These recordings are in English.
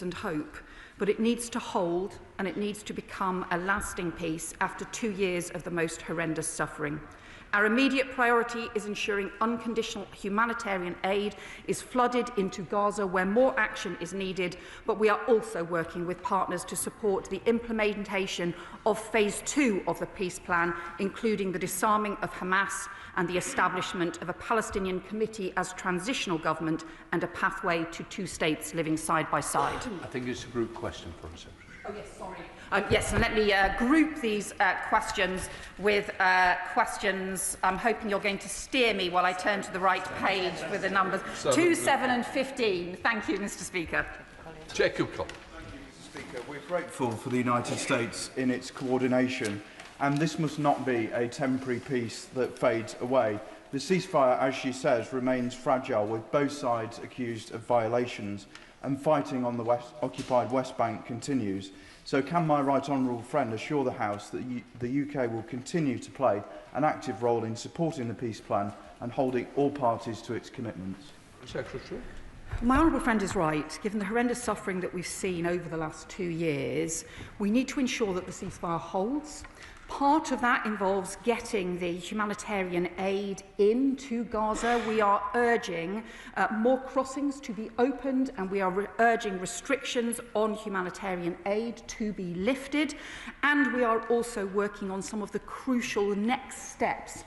and hope, but it needs to hold and it needs to become a lasting peace after 2 years of the most horrendous suffering. Our immediate priority is ensuring unconditional humanitarian aid is flooded into Gaza where more action is needed, but we are also working with partners to support the implementation of Phase 2 of the peace plan, including the disarming of Hamas and the establishment of a Palestinian committee as transitional government and a pathway to 2 states living side by side. I think it's a group question, Foreign Secretary. Oh, yes, sorry. Yes, and let me group these questions with questions. I'm hoping you're going to steer me while I turn to the right page with the numbers 2, 7 and 15. Thank you, Mr. Speaker. Jacob Cole. Mr. Speaker, we're grateful for the United States in its coordination, and this must not be a temporary peace that fades away. The ceasefire, as she says, remains fragile, with both sides accused of violations, and fighting on the occupied West Bank continues. So can my right honourable friend assure the House that the UK will continue to play an active role in supporting the peace plan and holding all parties to its commitments? Secretary. My honourable friend is right. Given the horrendous suffering that we've seen over the last 2 years, we need to ensure that the ceasefire holds. Part of that involves getting the humanitarian aid into Gaza. We are urging more crossings to be opened, and we are urging restrictions on humanitarian aid to be lifted. And we are also working on some of the crucial next steps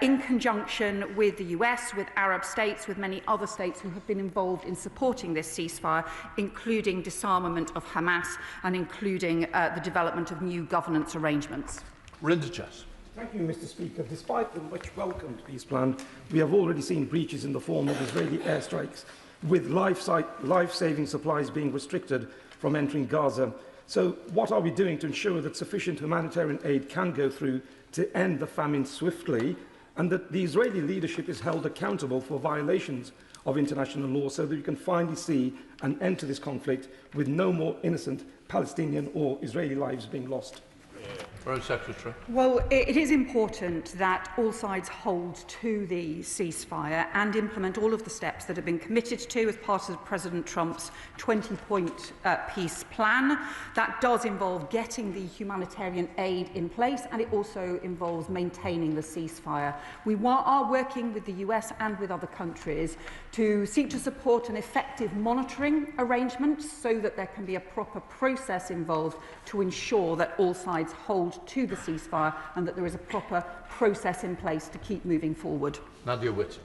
in conjunction with the US, with Arab states, with many other states who have been involved in supporting this ceasefire, including disarmament of Hamas and including the development of new governance arrangements. Thank you, Mr. Speaker. Despite the much welcomed peace plan, we have already seen breaches in the form of Israeli airstrikes, with life-saving supplies being restricted from entering Gaza. So what are we doing to ensure that sufficient humanitarian aid can go through to end the famine swiftly, and that the Israeli leadership is held accountable for violations of international law, so that we can finally see an end to this conflict with no more innocent Palestinian or Israeli lives being lost? Foreign Secretary. Well, it is important that all sides hold to the ceasefire and implement all of the steps that have been committed to as part of President Trump's 20-point peace plan. That does involve getting the humanitarian aid in place, and it also involves maintaining the ceasefire. We are working with the US and with other countries to seek to support an effective monitoring arrangement so that there can be a proper process involved to ensure that all sides hold to the ceasefire and that there is a proper process in place to keep moving forward. Nadia Witt.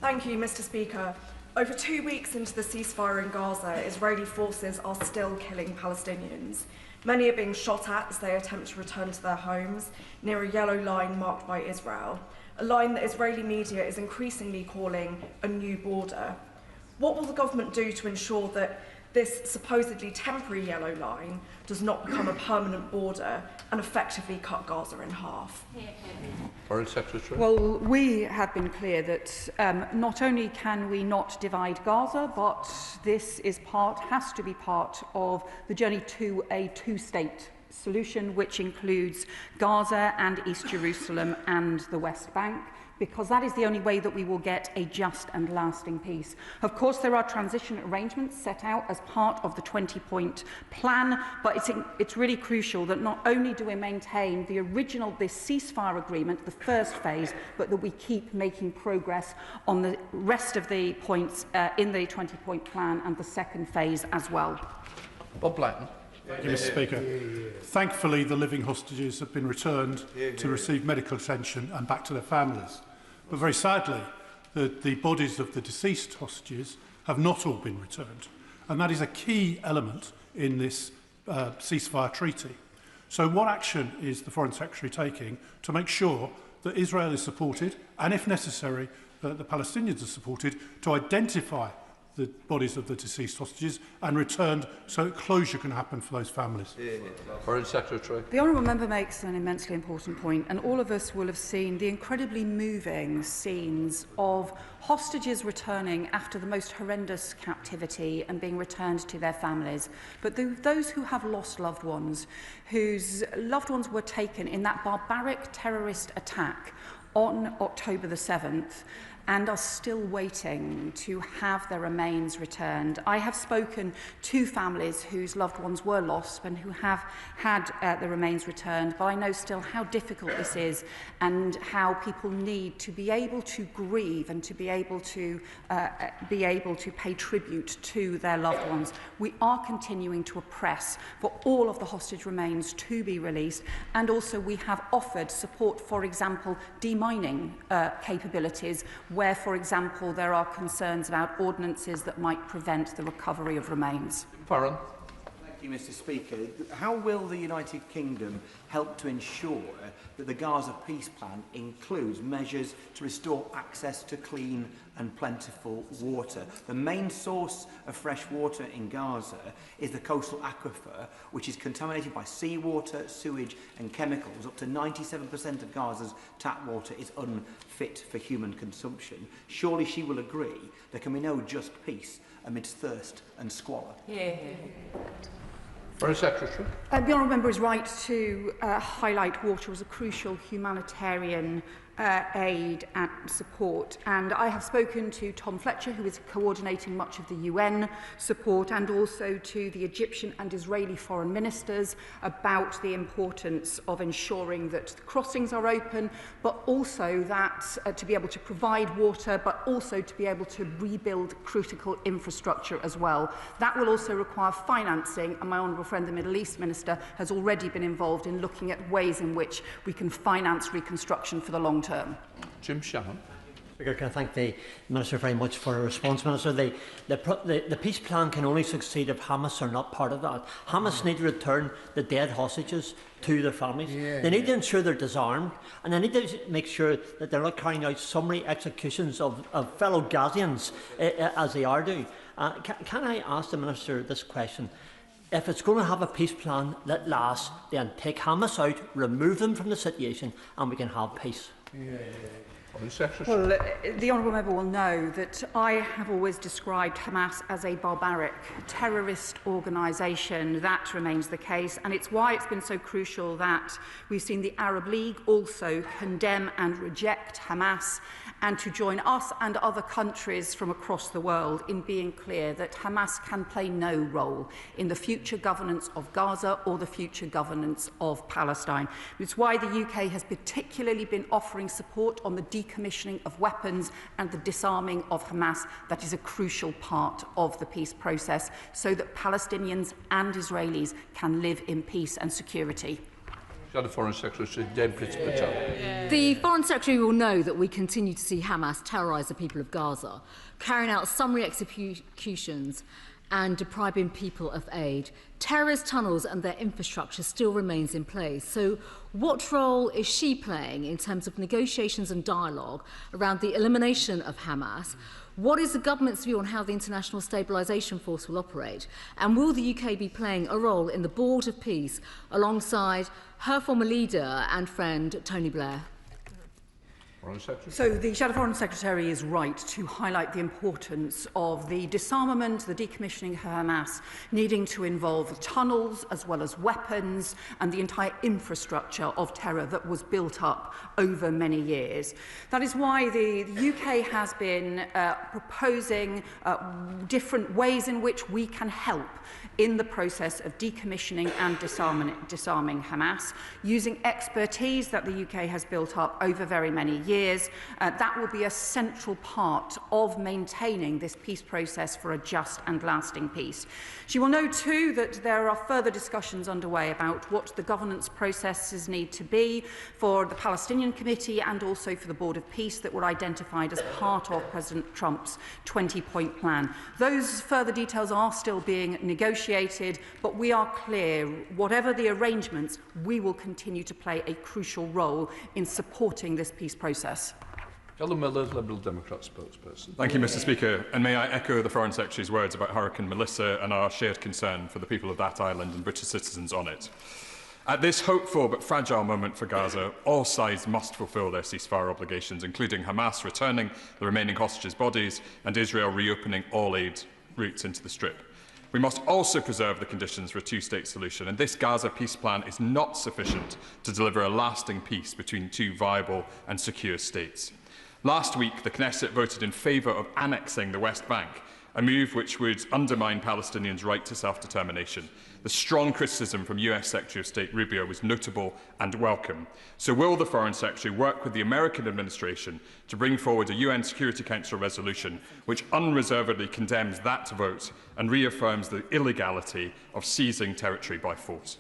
Thank you, Mr. Speaker. Over 2 weeks into the ceasefire in Gaza, Israeli forces are still killing Palestinians. Many are being shot at as they attempt to return to their homes near a yellow line marked by Israel, a line that Israeli media is increasingly calling a new border. What will the government do to ensure that this supposedly temporary yellow line does not become a permanent border and effectively cut Gaza in half? Foreign Secretary. Well, we have been clear that not only can we not divide Gaza, but this has to be part of the journey to a 2-state solution, which includes Gaza and East Jerusalem and the West Bank, because that is the only way that we will get a just and lasting peace. Of course, there are transition arrangements set out as part of the 20-point plan, but it's really crucial that not only do we maintain this ceasefire agreement, the first phase, but that we keep making progress on the rest of the points in the 20-point plan and the second phase as well. Bob Blackman. Thank you, Mr. Speaker. Thankfully, the living hostages have been returned to receive medical attention and back to their families. But very sadly, the bodies of the deceased hostages have not all been returned. And that is a key element in this ceasefire treaty. So what action is the Foreign Secretary taking to make sure that Israel is supported, and if necessary, that the Palestinians are supported, to identify the bodies of the deceased hostages and returned so that closure can happen for those families? Foreign Secretary. The honourable member makes an immensely important point, and all of us will have seen the incredibly moving scenes of hostages returning after the most horrendous captivity and being returned to their families. But those who have lost loved ones, whose loved ones were taken in that barbaric terrorist attack on October the 7th, and are still waiting to have their remains returned. I have spoken to families whose loved ones were lost and who have had the remains returned, but I know still how difficult this is and how people need to be able to grieve and to be able to pay tribute to their loved ones. We are continuing to press for all of the hostage remains to be released, and also we have offered support, for example, demining capabilities where, for example, there are concerns about ordinances that might prevent the recovery of remains. Foreign. Thank you, Mr. Speaker. How will the United Kingdom help to ensure that the Gaza peace plan includes measures to restore access to clean and plentiful water? The main source of fresh water in Gaza is the coastal aquifer, which is contaminated by seawater, sewage and chemicals. Up to 97% of Gaza's tap water is unfit for human consumption. Surely she will agree there can be no just peace amidst thirst and squalor. Yeah. Foreign Secretary. The honourable member is right to highlight water as a crucial humanitarian aid and support, and I have spoken to Tom Fletcher, who is coordinating much of the UN support, and also to the Egyptian and Israeli foreign ministers about the importance of ensuring that the crossings are open, but also that to be able to provide water, but also to be able to rebuild critical infrastructure as well. That will also require financing, and my honourable friend the Middle East Minister has already been involved in looking at ways in which we can finance reconstruction for the long term. Jim Shannon. Speaker, can I thank the Minister very much for her response, Minister. The peace plan can only succeed if Hamas are not part of that. Hamas need to return the dead hostages to their families. They need to ensure they're disarmed, and they need to make sure that they're not carrying out summary executions of fellow Gazians as they are doing. Can I ask the Minister this question? If it's going to have a peace plan that lasts, then take Hamas out, remove them from the situation, and we can have peace. Well, the honourable member will know that I have always described Hamas as a barbaric terrorist organisation. That remains the case, and it's why it's been so crucial that we've seen the Arab League also condemn and reject Hamas, and to join us and other countries from across the world in being clear that Hamas can play no role in the future governance of Gaza or the future governance of Palestine. It's why the UK has particularly been offering support on the decommissioning of weapons and the disarming of Hamas. That is a crucial part of the peace process so that Palestinians and Israelis can live in peace and security. The Foreign Secretary, Deputy Patel. The Foreign Secretary will know that we continue to see Hamas terrorise the people of Gaza, carrying out summary executions and depriving people of aid. Terrorist tunnels and their infrastructure still remains in place. So what role is she playing in terms of negotiations and dialogue around the elimination of Hamas? What is the government's view on how the International Stabilisation Force will operate? And will the UK be playing a role in the Board of Peace alongside her former leader and friend, Tony Blair? So the Shadow Foreign Secretary is right to highlight the importance of the disarmament, the decommissioning of Hamas, needing to involve tunnels as well as weapons and the entire infrastructure of terror that was built up over many years. That is why the UK has been proposing different ways in which we can help in the process of decommissioning and disarming Hamas, using expertise that the UK has built up over very many years. That will be a central part of maintaining this peace process for a just and lasting peace. She will know too that there are further discussions underway about what the governance processes need to be for the Palestinian Committee and also for the Board of Peace that were identified as part of President Trump's 20-point plan. Those further details are still being negotiated, but we are clear, whatever the arrangements, we will continue to play a crucial role in supporting this peace process. Miller, Liberal Democrat spokesperson. Thank you, Mr. Speaker. And may I echo the Foreign Secretary's words about Hurricane Melissa and our shared concern for the people of that island and British citizens on it. At this hopeful but fragile moment for Gaza, all sides must fulfil their ceasefire obligations, including Hamas returning the remaining hostages' bodies and Israel reopening all aid routes into the Strip. We must also preserve the conditions for a two-state solution, and this Gaza peace plan is not sufficient to deliver a lasting peace between two viable and secure states. Last week, the Knesset voted in favour of annexing the West Bank, a move which would undermine Palestinians' right to self-determination. The strong criticism from US Secretary of State Rubio was notable and welcome. So will the Foreign Secretary work with the American administration to bring forward a UN Security Council resolution which unreservedly condemns that vote and reaffirms the illegality of seizing territory by force?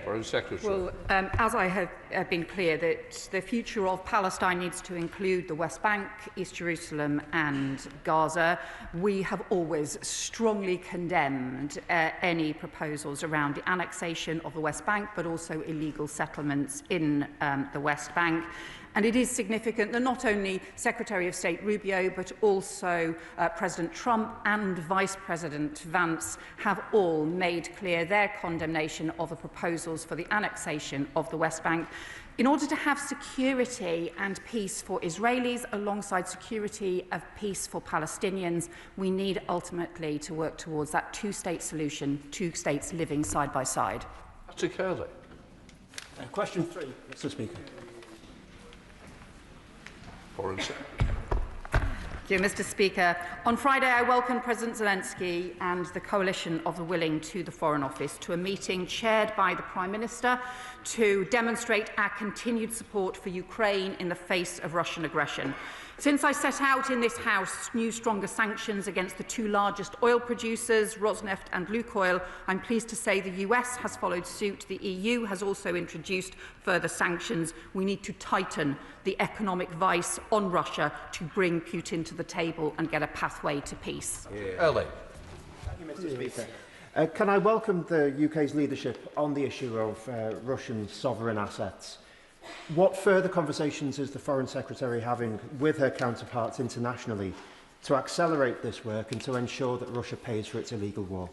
Foreign Secretary. Well, as I have been clear, that the future of Palestine needs to include the West Bank, East Jerusalem and Gaza. We have always strongly condemned any proposals around the annexation of the West Bank, but also illegal settlements in the West Bank. And it is significant that not only Secretary of State Rubio, but also President Trump and Vice President Vance have all made clear their condemnation of the proposals for the annexation of the West Bank. In order to have security and peace for Israelis alongside security and peace for Palestinians, we need ultimately to work towards that two-state solution, two states living side by side. Mr. Curley. Question 3, Mr. Speaker. Foreign Secretary. Thank you, Mr. Speaker. On Friday, I welcomed President Zelensky and the coalition of the willing to the Foreign Office to a meeting chaired by the Prime Minister to demonstrate our continued support for Ukraine in the face of Russian aggression. Since I set out in this House new stronger sanctions against the two largest oil producers, Rosneft and Lukoil, I'm pleased to say the US has followed suit. The EU has also introduced further sanctions. We need to tighten the economic vice on Russia to bring Putin to the table and get a pathway to peace. Ellie. Thank you, Mr. Speaker. Can I welcome the UK's leadership on the issue of Russian sovereign assets? What further conversations is the Foreign Secretary having with her counterparts internationally to accelerate this work and to ensure that Russia pays for its illegal war?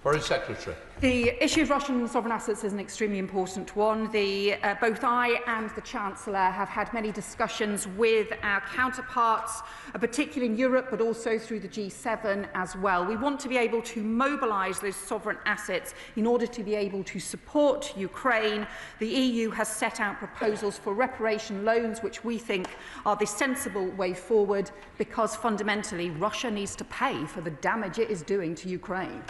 Foreign Secretary. The issue of Russian sovereign assets is an extremely important one. Both I and the Chancellor have had many discussions with our counterparts, particularly in Europe, but also through the G7 as well. We want to be able to mobilise those sovereign assets in order to be able to support Ukraine. The EU has set out proposals for reparation loans, which we think are the sensible way forward, because fundamentally Russia needs to pay for the damage it is doing to Ukraine.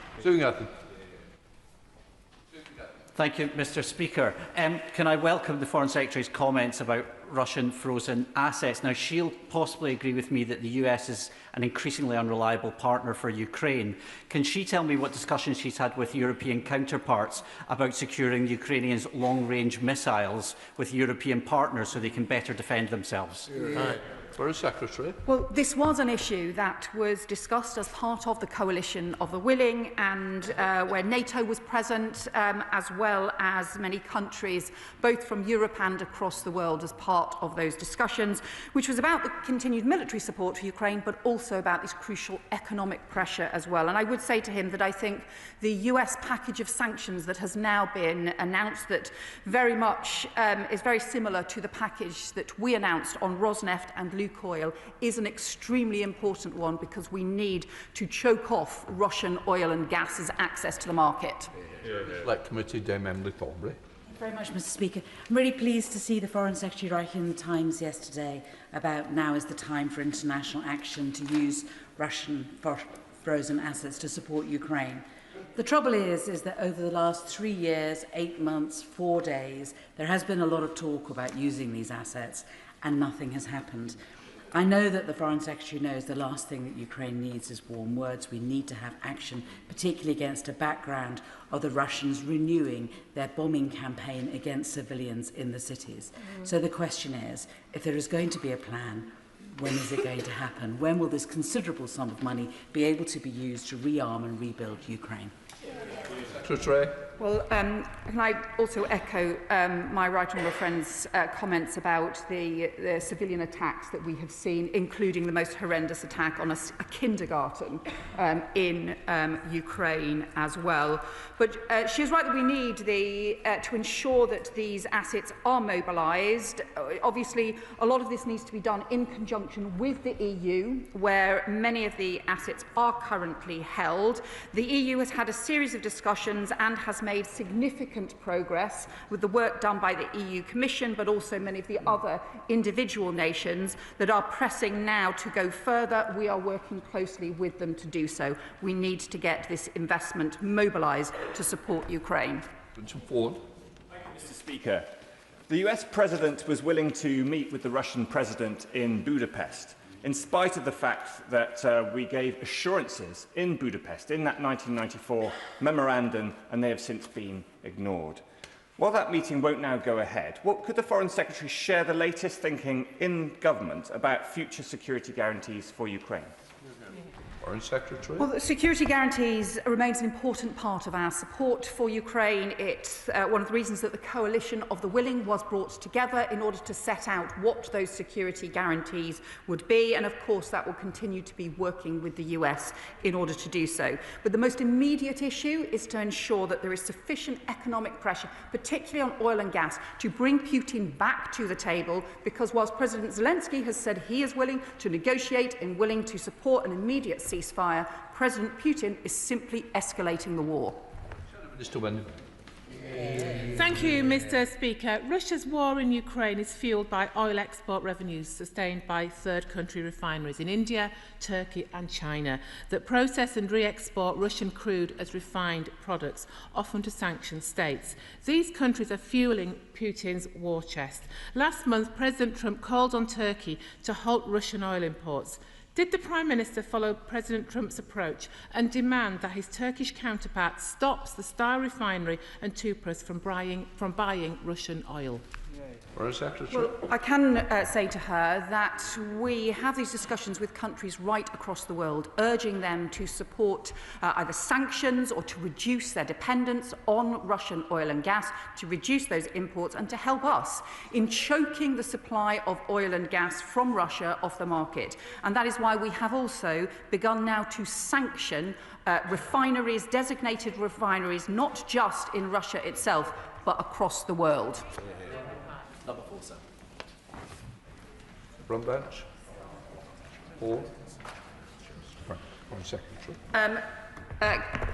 Thank you, Mr. Speaker. Can I welcome the Foreign Secretary's comments about Russian frozen assets? Now, she'll possibly agree with me that the US is an increasingly unreliable partner for Ukraine. Can she tell me what discussions she's had with European counterparts about securing Ukrainians' long-range missiles with European partners so they can better defend themselves? Foreign Secretary. Well, this was an issue that was discussed as part of the coalition of the willing, and where NATO was present, as well as many countries, both from Europe and across the world, as part of those discussions, which was about the continued military support for Ukraine, but also about this crucial economic pressure as well. And I would say to him that I think the US package of sanctions that has now been announced, that very much is very similar to the package that we announced on Rosneft and Lukoil, is an extremely important one, because we need to choke off Russian oil and gas's access to the market. Let Committee Member Thornbury. Thank you very much, Mr. Speaker. I'm really pleased to see the Foreign Secretary writing in the Times yesterday about now is the time for international action to use Russian frozen assets to support Ukraine. The trouble is that over the last 3 years, 8 months, 4 days, there has been a lot of talk about using these assets, and nothing has happened. I know that the Foreign Secretary knows the last thing that Ukraine needs is warm words. We need to have action, particularly against a background of the Russians renewing their bombing campaign against civilians in the cities. So the question is, if there is going to be a plan, when is it going to happen? When will this considerable sum of money be able to be used to rearm and rebuild Ukraine? Secretary. Well, can I also echo my right honourable friend's comments about the civilian attacks that we have seen, including the most horrendous attack on a kindergarten in Ukraine as well. But she is right that we need to ensure that these assets are mobilised. Obviously, a lot of this needs to be done in conjunction with the EU, where many of the assets are currently held. The EU has had a series of discussions and has made significant progress with the work done by the EU Commission, but also many of the other individual nations that are pressing now to go further. We are working closely with them to do so. We need to get this investment mobilised to support Ukraine. Ford. Mr. Speaker, the US President was willing to meet with the Russian President in Budapest, in spite of the fact that we gave assurances in Budapest in that 1994 memorandum, and they have since been ignored. While that meeting won't now go ahead, could the Foreign Secretary share the latest thinking in government about future security guarantees for Ukraine? Foreign Secretary. Well, the security guarantees remains an important part of our support for Ukraine. It's one of the reasons that the coalition of the willing was brought together in order to set out what those security guarantees would be, and of course that will continue to be working with the US in order to do so. But the most immediate issue is to ensure that there is sufficient economic pressure, particularly on oil and gas, to bring Putin back to the table, because whilst President Zelensky has said he is willing to negotiate and willing to support an immediate ceasefire, President Putin is simply escalating the war. Minister Wendell. Thank you, Mr. Speaker. Russia's war in Ukraine is fuelled by oil export revenues sustained by third country refineries in India, Turkey and China that process and re-export Russian crude as refined products, often to sanctioned states. These countries are fuelling Putin's war chest. Last month, President Trump called on Turkey to halt Russian oil imports. Did the Prime Minister follow President Trump's approach and demand that his Turkish counterpart stops the Star refinery and Tupras from buying Russian oil? Well, I can say to her that we have these discussions with countries right across the world, urging them to support either sanctions or to reduce their dependence on Russian oil and gas, to reduce those imports and to help us in choking the supply of oil and gas from Russia off the market. And that is why we have also begun now to sanction refineries, designated refineries, not just in Russia itself, but across the world. Number 4, sir. Front bench. Foreign Secretary.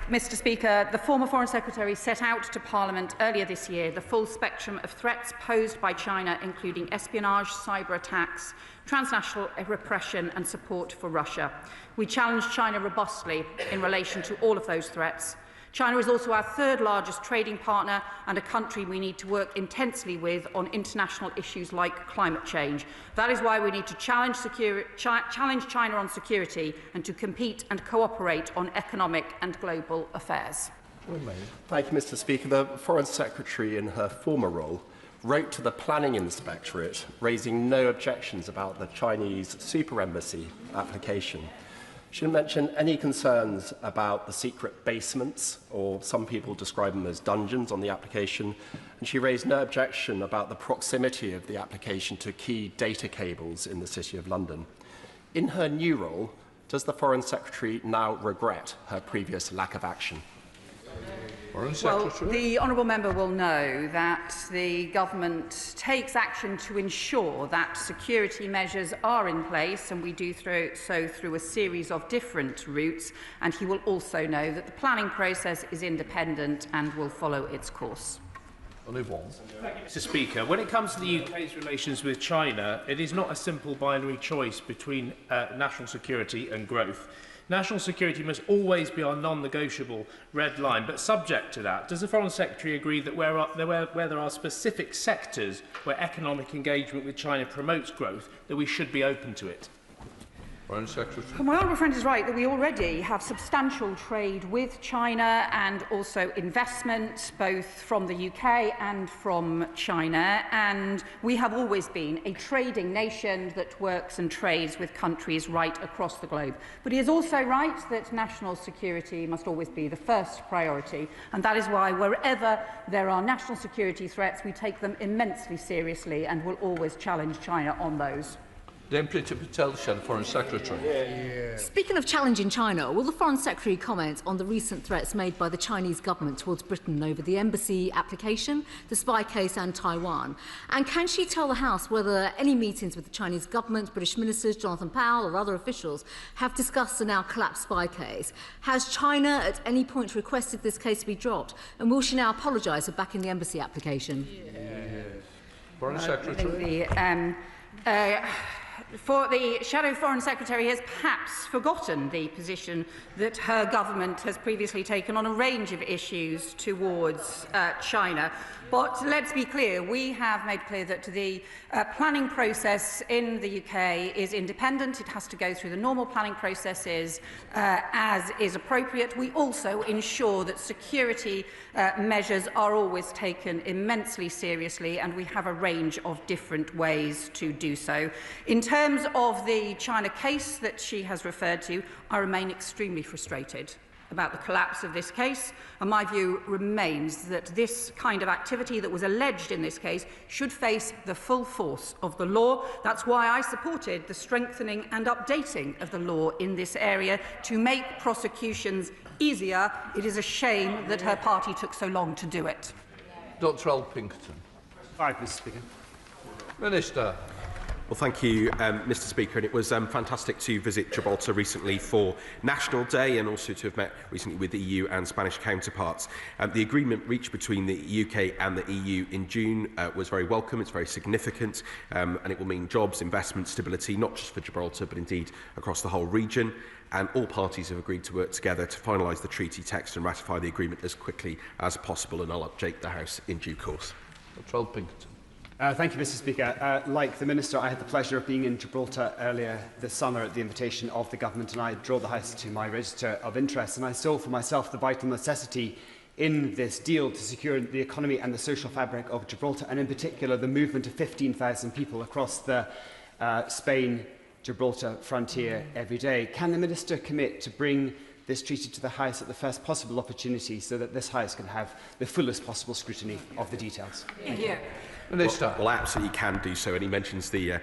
Mr. Speaker, the former Foreign Secretary set out to Parliament earlier this year the full spectrum of threats posed by China, including espionage, cyber attacks, transnational repression and support for Russia. We challenged China robustly in relation to all of those threats. China is also our third largest trading partner and a country we need to work intensely with on international issues like climate change. That is why we need to challenge China on security and to compete and cooperate on economic and global affairs. Thank you, Mr. Speaker. The Foreign Secretary, in her former role, wrote to the Planning Inspectorate raising no objections about the Chinese super embassy application. She didn't mention any concerns about the secret basements, or some people describe them as dungeons, on the application, and she raised no objection about the proximity of the application to key data cables in the City of London. In her new role, does the Foreign Secretary now regret her previous lack of action? Well, the honourable member will know that the government takes action to ensure that security measures are in place, and we do so through a series of different routes, and he will also know that the planning process is independent and will follow its course. Thank you, Mr. Speaker. When it comes to the UK's relations with China, it is not a simple binary choice between national security and growth. National security must always be our non-negotiable red line, but subject to that, does the Foreign Secretary agree that where there are specific sectors where economic engagement with China promotes growth, that we should be open to it? Foreign Secretary. Well, my honourable friend is right that we already have substantial trade with China and also investment both from the UK and from China, and we have always been a trading nation that works and trades with countries right across the globe. But he is also right that national security must always be the first priority, and that is why wherever there are national security threats, we take them immensely seriously and will always challenge China on those. Then Priti Patel, Shadow Foreign Secretary. Speaking of challenging China, will the Foreign Secretary comment on the recent threats made by the Chinese government towards Britain over the embassy application, the spy case and Taiwan? And can she tell the House whether any meetings with the Chinese government, British ministers, Jonathan Powell or other officials have discussed the now collapsed spy case? Has China at any point requested this case to be dropped? And will she now apologise for backing the embassy application? Foreign Secretary. For the Shadow Foreign Secretary has perhaps forgotten the position that her government has previously taken on a range of issues towards China. But let's be clear, we have made clear that the planning process in the UK is independent. It has to go through the normal planning processes as is appropriate. We also ensure that security measures are always taken immensely seriously, and we have a range of different ways to do so. In terms of the China case that she has referred to, I remain extremely frustrated about the collapse of this case, and my view remains that this kind of activity that was alleged in this case should face the full force of the law. That's why I supported the strengthening and updating of the law in this area to make prosecutions easier. It is a shame that her party took so long to do it. Dr Alpington. Right, Mr. Speaker. Minister. Well, thank you, Mr. Speaker. And it was fantastic to visit Gibraltar recently for National Day and also to have met recently with the EU and Spanish counterparts. The agreement reached between the UK and the EU in June was very welcome. It's very significant, and it will mean jobs, investment, stability, not just for Gibraltar, but indeed across the whole region. And all parties have agreed to work together to finalise the treaty text and ratify the agreement as quickly as possible. And I'll update the House in due course. Dr Alpington. Thank you, Mr. Speaker. Like the Minister, I had the pleasure of being in Gibraltar earlier this summer at the invitation of the Government, and I draw the House to my register of interest. And I saw for myself the vital necessity in this deal to secure the economy and the social fabric of Gibraltar, and in particular the movement of 15,000 people across the Spain-Gibraltar frontier every day. Can the Minister commit to bring this treaty to the House at the first possible opportunity so that this House can have the fullest possible scrutiny of the details? Minister. Well, I absolutely can do so, and he mentions the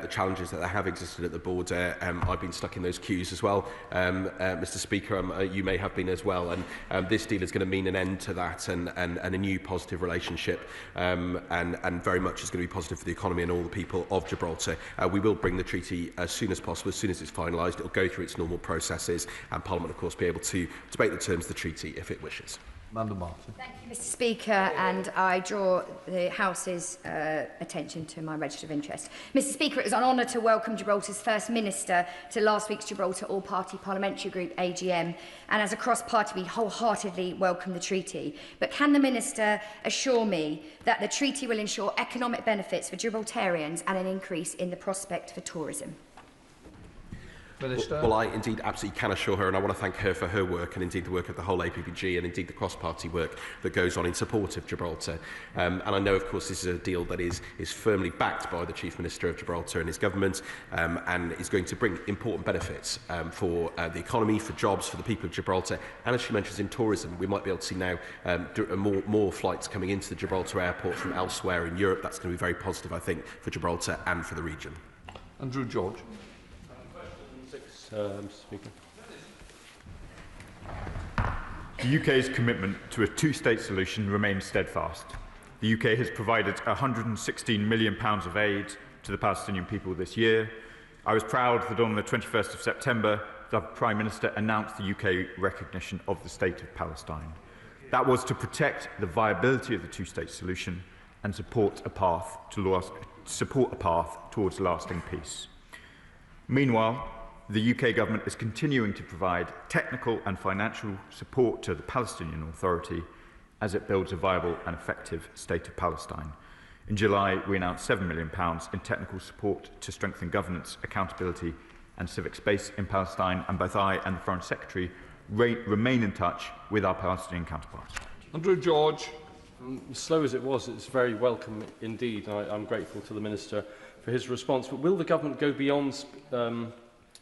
challenges that have existed at the board. I've been stuck in those queues as well, Mr. Speaker. You may have been as well, and this deal is going to mean an end to that and a new positive relationship, and very much is going to be positive for the economy and all the people of Gibraltar. We will bring the treaty as soon as possible, as soon as it's finalised. It will go through its normal processes, and Parliament, of course, be able to debate the terms of the treaty if it wishes. Amanda Martin. Thank you, Mr. Speaker, and I draw the House's attention to my register of interest. Mr. Speaker, it was an honour to welcome Gibraltar's First Minister to last week's Gibraltar All-Party Parliamentary Group AGM, and as a cross-party we wholeheartedly welcome the treaty. But can the Minister assure me that the treaty will ensure economic benefits for Gibraltarians and an increase in the prospect for tourism? Well, I indeed absolutely can assure her, and I want to thank her for her work and indeed the work of the whole APPG and indeed the cross-party work that goes on in support of Gibraltar. And I know, of course, this is a deal that is firmly backed by the Chief Minister of Gibraltar and his government, and is going to bring important benefits for the economy, for jobs, for the people of Gibraltar, and as she mentions, in tourism. We might be able to see now more flights coming into the Gibraltar airport from elsewhere in Europe. That's going to be very positive, I think, for Gibraltar and for the region. Andrew George. Mr. Speaker. The UK's commitment to a two-state solution remains steadfast. The UK has provided £116 million of aid to the Palestinian people this year. I was proud that on the 21st of September, the Prime Minister announced the UK recognition of the State of Palestine. That was to protect the viability of the two-state solution and support a path towards lasting peace. Meanwhile, the UK government is continuing to provide technical and financial support to the Palestinian Authority as it builds a viable and effective state of Palestine. In July, we announced £7 million in technical support to strengthen governance, accountability and civic space in Palestine, and both I and the Foreign Secretary remain in touch with our Palestinian counterparts. Andrew George. Slow as it was, it's very welcome indeed. I'm grateful to the Minister for his response. But will the government go beyond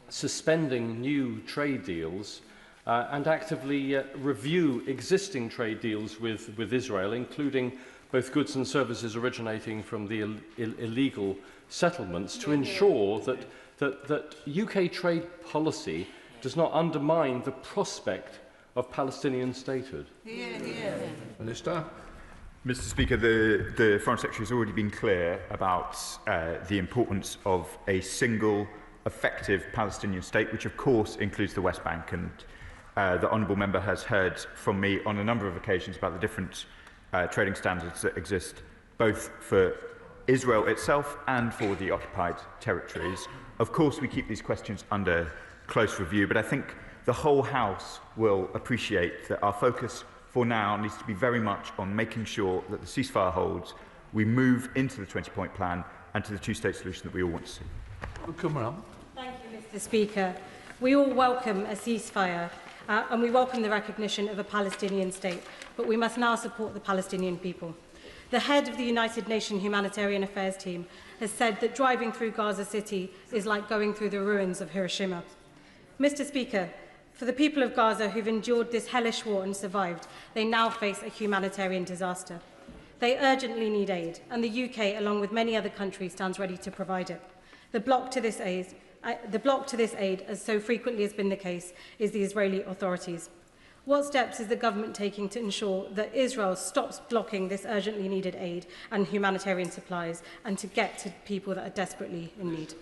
suspending new trade deals and actively review existing trade deals with Israel, including both goods and services originating from the illegal settlements to ensure that UK trade policy does not undermine the prospect of Palestinian statehood? Minister. Mr. Speaker, the Foreign Secretary has already been clear about the importance of a single, effective Palestinian state, which of course includes the West Bank. And the Honourable Member has heard from me on a number of occasions about the different trading standards that exist, both for Israel itself and for the occupied territories. Of course, we keep these questions under close review, but I think the whole House will appreciate that our focus for now needs to be very much on making sure that the ceasefire holds, we move into the 20-point plan and to the two-state solution that we all want to see. Come on. Thank you, Mr. Speaker. We all welcome a ceasefire and we welcome the recognition of a Palestinian state, but we must now support the Palestinian people. The head of the United Nations Humanitarian Affairs team has said that driving through Gaza City is like going through the ruins of Hiroshima. Mr. Speaker, for the people of Gaza who've endured this hellish war and survived, they now face a humanitarian disaster. They urgently need aid, and the UK, along with many other countries, stands ready to provide it. The block to this aid, as so frequently has been the case, is the Israeli authorities. What steps is the government taking to ensure that Israel stops blocking this urgently needed aid and humanitarian supplies, and to get to people that are desperately in need?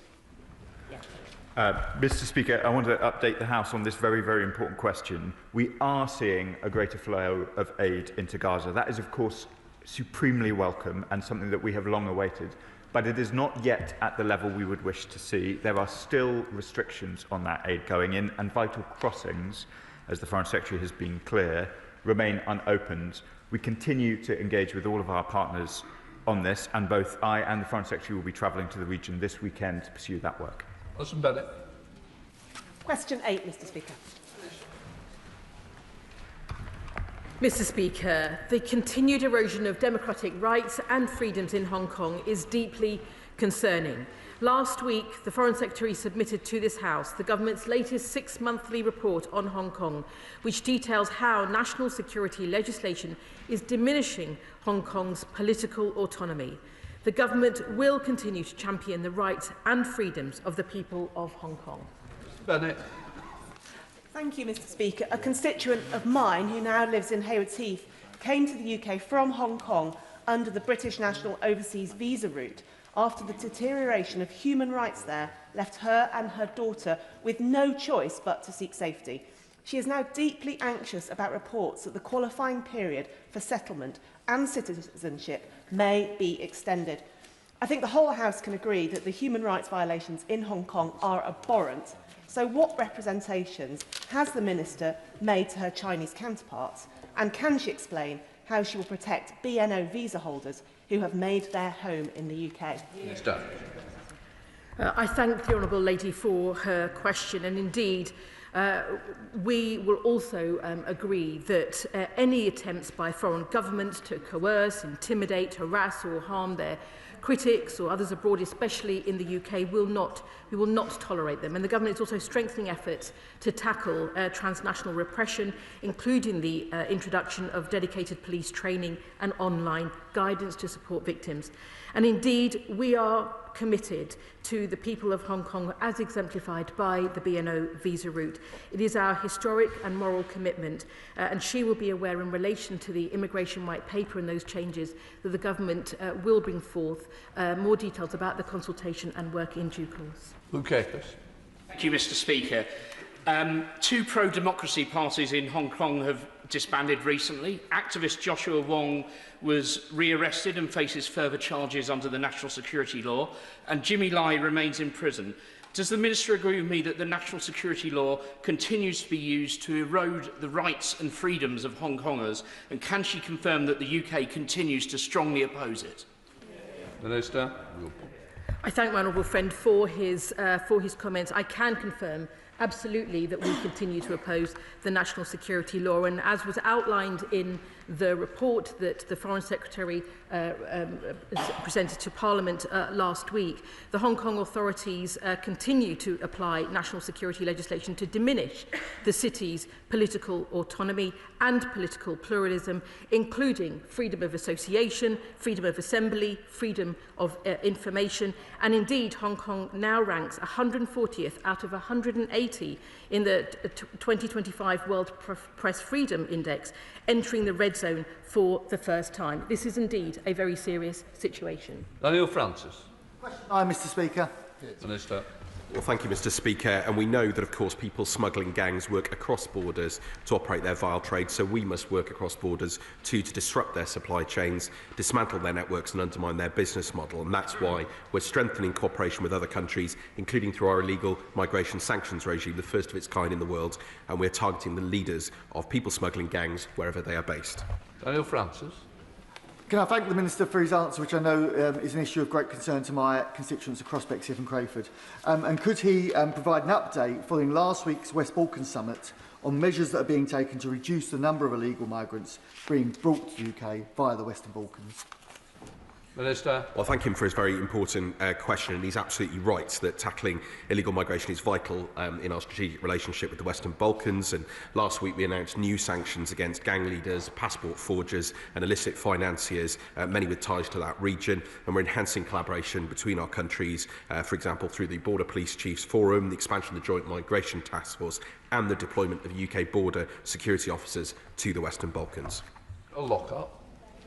Mr. Speaker, I want to update the House on this very, very important question. We are seeing a greater flow of aid into Gaza. That is, of course, supremely welcome and something that we have long awaited. But it is not yet at the level we would wish to see. There are still restrictions on that aid going in, and vital crossings, as the Foreign Secretary has been clear, remain unopened. We continue to engage with all of our partners on this, and both I and the Foreign Secretary will be travelling to the region this weekend to pursue that work. Question 8, Mr. Speaker. Mr. Speaker, the continued erosion of democratic rights and freedoms in Hong Kong is deeply concerning. Last week, the Foreign Secretary submitted to this House the government's latest 6-monthly report on Hong Kong, which details how national security legislation is diminishing Hong Kong's political autonomy. The government will continue to champion the rights and freedoms of the people of Hong Kong. Bennett. Thank you, Mr. Speaker. A constituent of mine who now lives in Haywards Heath came to the UK from Hong Kong under the British National Overseas Visa route after the deterioration of human rights there left her and her daughter with no choice but to seek safety. She is now deeply anxious about reports that the qualifying period for settlement and citizenship may be extended. I think the whole House can agree that the human rights violations in Hong Kong are abhorrent. So what representations has the Minister made to her Chinese counterparts? And can she explain how she will protect BNO visa holders who have made their home in the UK? Minister. I thank the Honourable Lady for her question, and indeed we will also agree that any attempts by foreign governments to coerce, intimidate, harass or harm their critics or others abroad, especially in the UK, we will not tolerate them. And the government is also strengthening efforts to tackle transnational repression, including the introduction of dedicated police training and online guidance to support victims. And indeed, we are committed to the people of Hong Kong as exemplified by the BNO visa route. It is our historic and moral commitment, and she will be aware in relation to the immigration white paper and those changes that the government will bring forth more details about the consultation and work in due course. Okay. Thank you, Mr. Speaker. 2 pro-democracy parties in Hong Kong have disbanded recently. Activist Joshua Wong was re-arrested and faces further charges under the national security law, and Jimmy Lai remains in prison. Does the Minister agree with me that the national security law continues to be used to erode the rights and freedoms of Hong Kongers, and can she confirm that the UK continues to strongly oppose it? Minister. I thank my honourable friend for his comments. I can confirm absolutely that we continue to oppose the national security law. And as was outlined in the report that the Foreign Secretary presented to Parliament last week, the Hong Kong authorities continue to apply national security legislation to diminish the city's political autonomy and political pluralism, including freedom of association, freedom of assembly, freedom of information, and indeed Hong Kong now ranks 140th out of 180 in the 2025 World Press Freedom Index, entering the red zone for the first time. This is indeed a very serious situation. Daniel Francis. Mr. Speaker. Minister. Well, thank you, Mr. Speaker. And we know that, of course, people smuggling gangs work across borders to operate their vile trade, so we must work across borders to disrupt their supply chains, dismantle their networks and undermine their business model. And that's why we're strengthening cooperation with other countries, including through our illegal migration sanctions regime, the first of its kind in the world, and we're targeting the leaders of people smuggling gangs wherever they are based. Daniel Francis. Can I thank the Minister for his answer, which I know is an issue of great concern to my constituents across Bexhill and Crayford. And could he provide an update following last week's West Balkan Summit on measures that are being taken to reduce the number of illegal migrants being brought to the UK via the Western Balkans? Minister. Well, thank him for his very important question, and he's absolutely right that tackling illegal migration is vital in our strategic relationship with the Western Balkans. And last week we announced new sanctions against gang leaders, passport forgers and illicit financiers, many with ties to that region. And we're enhancing collaboration between our countries, for example, through the Border Police Chiefs Forum, the expansion of the Joint Migration Task Force and the deployment of UK border security officers to the Western Balkans. A lock-up.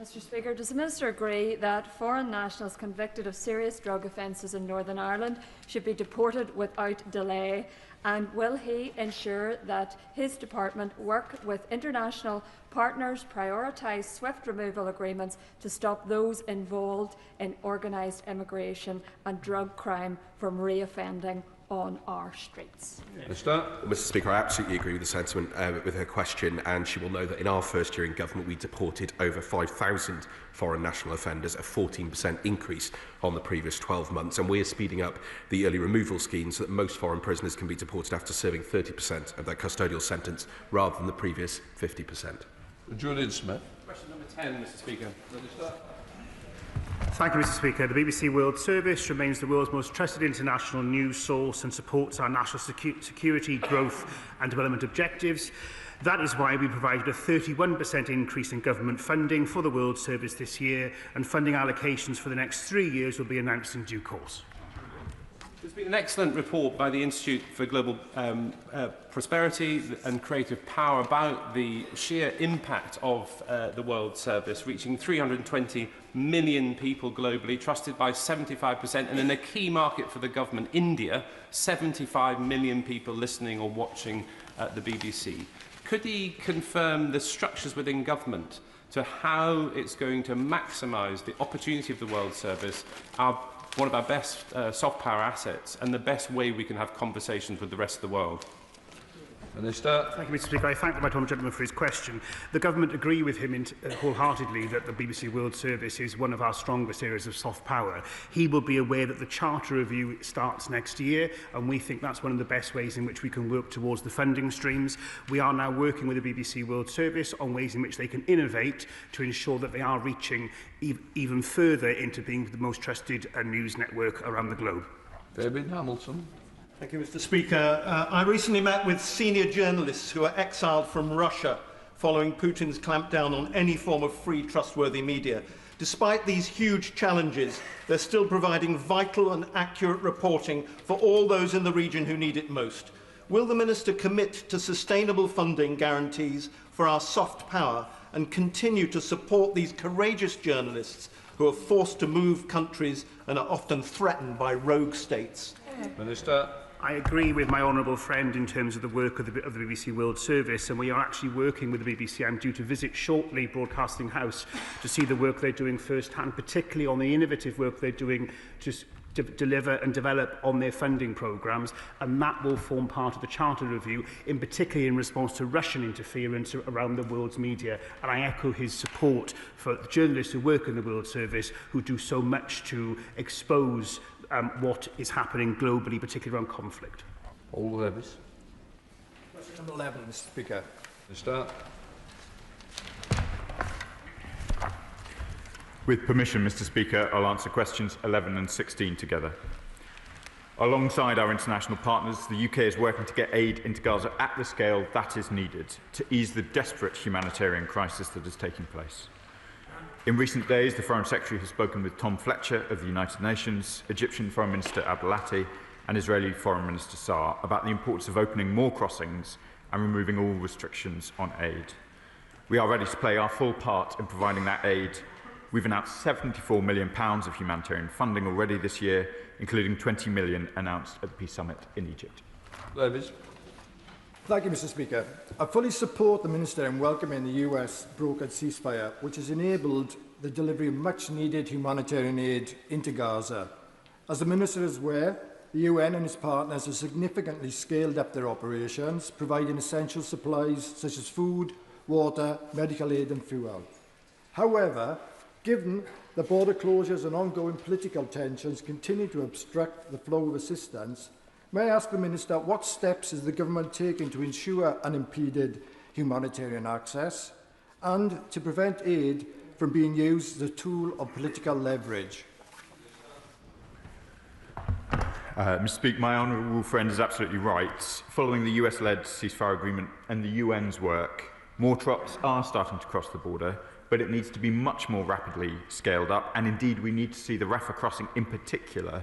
Mr. Speaker, does the Minister agree that foreign nationals convicted of serious drug offences in Northern Ireland should be deported without delay? And will he ensure that his department work with international partners prioritise swift removal agreements to stop those involved in organised immigration and drug crime from reoffending on our streets? Well, Mr. Speaker, I absolutely agree with the sentiment with her question, and she will know that in our first year in government we deported over 5,000 foreign national offenders, a 14% increase on the previous 12 months, and we are speeding up the early removal scheme so that most foreign prisoners can be deported after serving 30% of their custodial sentence rather than the previous 50%. Julian Smith. Question number 10, Mr. Speaker. Minister. Thank you, Mr. Speaker. The BBC World Service remains the world's most trusted international news source and supports our national security, growth and development objectives. That is why we provided a 31% increase in government funding for the World Service this year, and funding allocations for the next 3 years will be announced in due course. There's been an excellent report by the Institute for Global Prosperity and Creative Power about the sheer impact of the World Service, reaching 320 million people globally, trusted by 75%, and in a key market for the government, India, 75 million people listening or watching the BBC. Could he confirm the structures within government to how it's going to maximise the opportunity of the World Service, one of our best soft power assets, and the best way we can have conversations with the rest of the world? Minister. Thank you, Mr. Speaker. I thank the right honourable gentleman for his question. The government agree with him wholeheartedly that the BBC World Service is one of our strongest areas of soft power. He will be aware that the Charter Review starts next year, and we think that's one of the best ways in which we can work towards the funding streams. We are now working with the BBC World Service on ways in which they can innovate to ensure that they are reaching even further into being the most trusted news network around the globe. David Hamilton. Thank you, Mr. Speaker. I recently met with senior journalists who are exiled from Russia following Putin's clampdown on any form of free, trustworthy media. Despite these huge challenges, they're still providing vital and accurate reporting for all those in the region who need it most. Will the Minister commit to sustainable funding guarantees for our soft power and continue to support these courageous journalists who are forced to move countries and are often threatened by rogue states? Minister. I agree with my honourable friend in terms of the work of the BBC World Service, and we are actually working with the BBC. I'm due to visit shortly Broadcasting House to see the work they're doing firsthand, particularly on the innovative work they're doing to deliver and develop on their funding programmes, and that will form part of the Charter Review, in particular in response to Russian interference around the world's media. And I echo his support for the journalists who work in the World Service who do so much to expose what is happening globally, particularly around conflict. All Levis. Question number 11, Mr. Speaker. Minister. With permission, Mr. Speaker, I'll answer questions 11 and 16 together. Alongside our international partners, the UK is working to get aid into Gaza at the scale that is needed to ease the desperate humanitarian crisis that is taking place. In recent days, the Foreign Secretary has spoken with Tom Fletcher of the United Nations, Egyptian Foreign Minister Abdelati, and Israeli Foreign Minister Saar about the importance of opening more crossings and removing all restrictions on aid. We are ready to play our full part in providing that aid. We've announced £74 million of humanitarian funding already this year, including £20 million announced at the Peace Summit in Egypt. Davies. Thank you, Mr. Speaker. I fully support the Minister in welcoming the US brokered ceasefire, which has enabled the delivery of much-needed humanitarian aid into Gaza. As the Minister is aware, the UN and its partners have significantly scaled up their operations, providing essential supplies such as food, water, medical aid and fuel. However, given the border closures and ongoing political tensions continue to obstruct the flow of assistance, may I ask the Minister what steps is the government taking to ensure unimpeded humanitarian access and to prevent aid from being used as a tool of political leverage? Mr. Speaker, my honourable friend is absolutely right. Following the US-led ceasefire agreement and the UN's work, more trucks are starting to cross the border, but it needs to be much more rapidly scaled up, and indeed we need to see the Rafah crossing in particular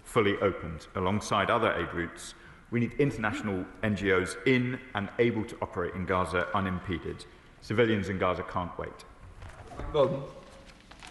fully opened. Alongside other aid routes, we need international NGOs in and able to operate in Gaza unimpeded. Civilians in Gaza can't wait.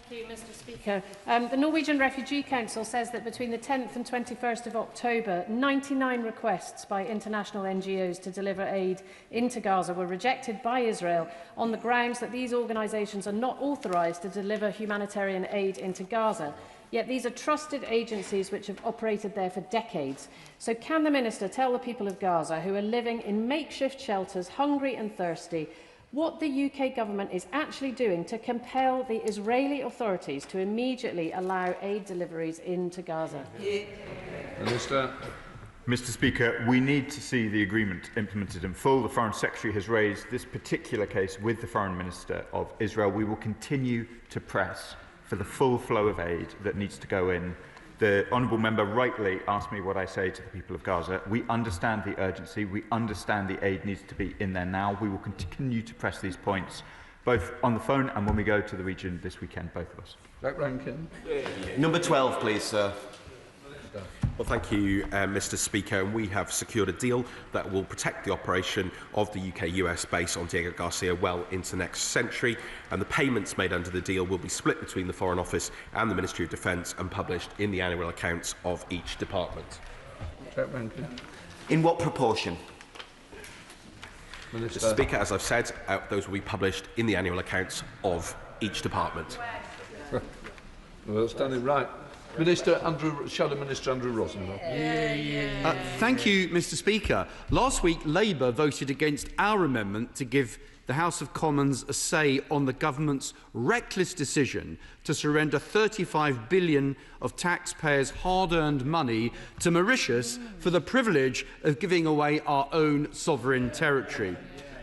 Thank you, Mr. Speaker. The Norwegian Refugee Council says that between the 10th and 21st of October, 99 requests by international NGOs to deliver aid into Gaza were rejected by Israel on the grounds that these organisations are not authorised to deliver humanitarian aid into Gaza. Yet these are trusted agencies which have operated there for decades. So can the Minister tell the people of Gaza, who are living in makeshift shelters, hungry and thirsty, what the UK government is actually doing to compel the Israeli authorities to immediately allow aid deliveries into Gaza? Minister. Mr. Speaker, we need to see the agreement implemented in full. The Foreign Secretary has raised this particular case with the Foreign Minister of Israel. We will continue to press for the full flow of aid that needs to go in. The honourable member rightly asked me what I say to the people of Gaza. We understand the urgency. We understand the aid needs to be in there now. We will continue to press these points, both on the phone and when we go to the region this weekend, both of us. Jack Rankin. Number 12, please, sir. Well, thank you, Mr. Speaker. And we have secured a deal that will protect the operation of the UK-US base on Diego Garcia well into next century. And the payments made under the deal will be split between the Foreign Office and the Ministry of Defence and published in the annual accounts of each department. In what proportion? Mr. Speaker, as I've said, those will be published in the annual accounts of each department. Well, standing right. Shadow Minister Andrew Rosenthal. Thank you, Mr. Speaker. Last week, Labour voted against our amendment to give the House of Commons a say on the government's reckless decision to surrender £35 billion of taxpayers' hard-earned money to Mauritius for the privilege of giving away our own sovereign territory.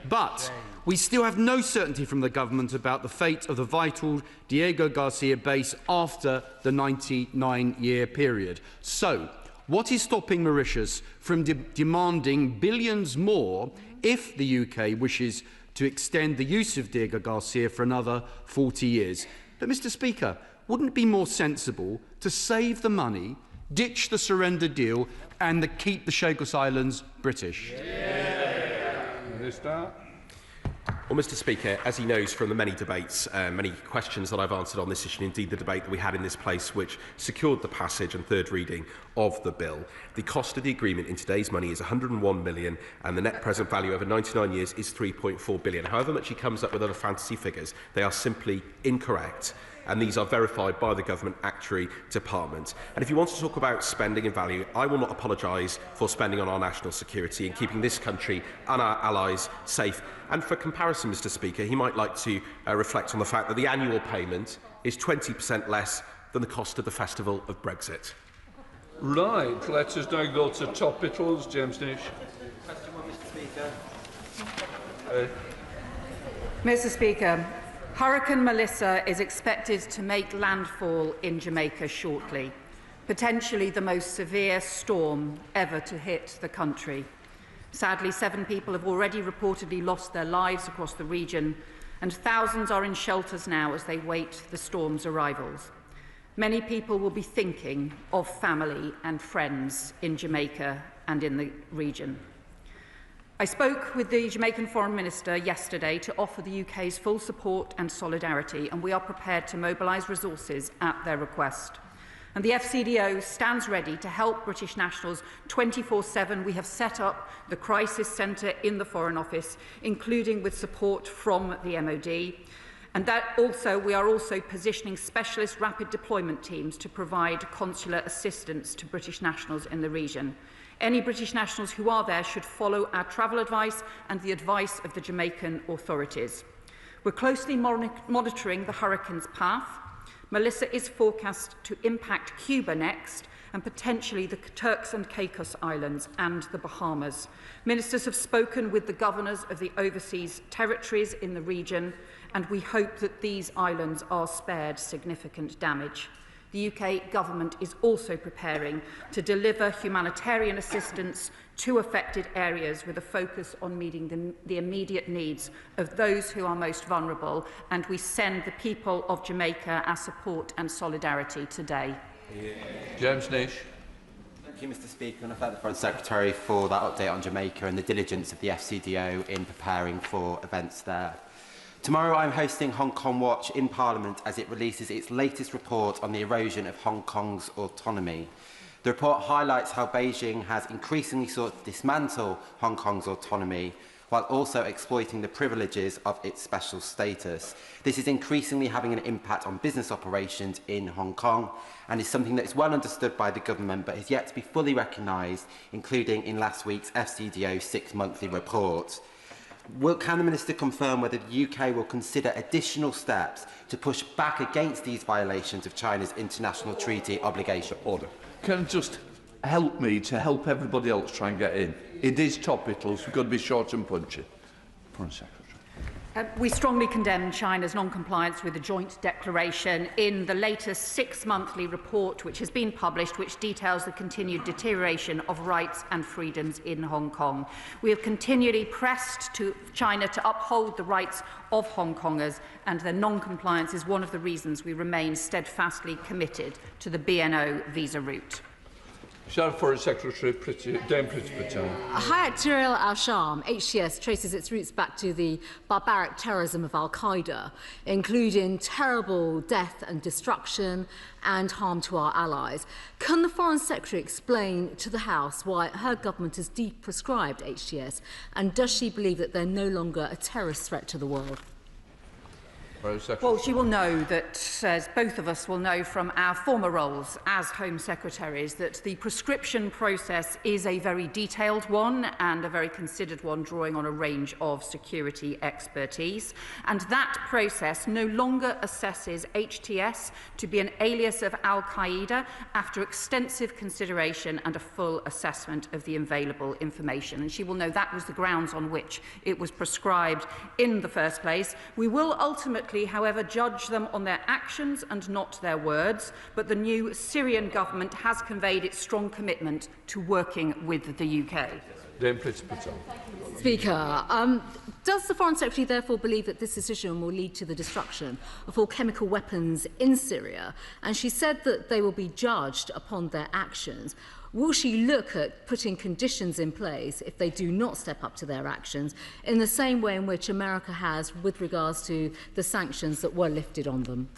But we still have no certainty from the government about the fate of the vital Diego Garcia base after the 99-year period. So, what is stopping Mauritius from demanding billions more if the UK wishes to extend the use of Diego Garcia for another 40 years? But, Mr. Speaker, wouldn't it be more sensible to save the money, ditch the surrender deal and keep the Chagos Islands British? Minister. Well, Mr. Speaker, as he knows from the many debates, many questions that I've answered on this issue, indeed the debate that we had in this place which secured the passage and third reading of the bill, the cost of the agreement in today's money is £101 million and the net present value over 99 years is £3.4 billion. However much he comes up with other fantasy figures, they are simply incorrect. And these are verified by the Government Actuary Department. And if you want to talk about spending and value, I will not apologise for spending on our national security and keeping this country and our allies safe. And for comparison, Mr. Speaker, he might like to reflect on the fact that the annual payment is 20% less than the cost of the festival of Brexit. Right, let us now go to topicals. James Nish. Mr. Speaker, Hurricane Melissa is expected to make landfall in Jamaica shortly, potentially the most severe storm ever to hit the country. Sadly, 7 people have already reportedly lost their lives across the region, and thousands are in shelters now as they wait the storm's arrivals. Many people will be thinking of family and friends in Jamaica and in the region. I spoke with the Jamaican Foreign Minister yesterday to offer the UK's full support and solidarity, and we are prepared to mobilise resources at their request. And the FCDO stands ready to help British nationals 24/7. We have set up the Crisis Centre in the Foreign Office, including with support from the MOD. And we are also positioning specialist rapid deployment teams to provide consular assistance to British nationals in the region. Any British nationals who are there should follow our travel advice and the advice of the Jamaican authorities. We're closely monitoring the hurricane's path. Melissa is forecast to impact Cuba next, and potentially the Turks and Caicos Islands and the Bahamas. Ministers have spoken with the governors of the overseas territories in the region, and we hope that these islands are spared significant damage. The UK government is also preparing to deliver humanitarian assistance to affected areas with a focus on meeting the immediate needs of those who are most vulnerable, and we send the people of Jamaica our support and solidarity today. James Nish. Thank you, Mr. Speaker, and I thank the Foreign Secretary for that update on Jamaica and the diligence of the FCDO in preparing for events there. Tomorrow I'm hosting Hong Kong Watch in Parliament as it releases its latest report on the erosion of Hong Kong's autonomy. The report highlights how Beijing has increasingly sought to dismantle Hong Kong's autonomy while also exploiting the privileges of its special status. This is increasingly having an impact on business operations in Hong Kong and is something that is well understood by the government but is yet to be fully recognised, including in last week's FCDO 6-monthly report. Can the Minister confirm whether the UK will consider additional steps to push back against these violations of China's international treaty obligation? Order. Can you just help me to help everybody else try and get in? It is topical, so we've got to be short and punchy. Foreign Secretary. We strongly condemn China's non-compliance with the joint declaration in the latest 6-monthly report which has been published, which details the continued deterioration of rights and freedoms in Hong Kong. We have continually pressed to China to uphold the rights of Hong Kongers, and their non-compliance is one of the reasons we remain steadfastly committed to the BNO visa route. Foreign Secretary Dame Priti-Patel. Hayat Tahrir al-Sham, HTS, traces its roots back to the barbaric terrorism of al-Qaeda, including terrible death and destruction and harm to our allies. Can the Foreign Secretary explain to the House why her government has deprescribed HTS, and does she believe that they're no longer a terrorist threat to the world? Well, she will know that, as both of us will know from our former roles as Home Secretaries, that the prescription process is a very detailed one and a very considered one, drawing on a range of security expertise. And that process no longer assesses HTS to be an alias of al-Qaeda after extensive consideration and a full assessment of the available information. And she will know that was the grounds on which it was prescribed in the first place. We will ultimately, however, judge them on their actions and not their words, but the new Syrian government has conveyed its strong commitment to working with the UK. Speaker, does the Foreign Secretary therefore believe that this decision will lead to the destruction of all chemical weapons in Syria? And she said that they will be judged upon their actions. Will she look at putting conditions in place if they do not step up to their actions, in the same way in which America has with regards to the sanctions that were lifted on them?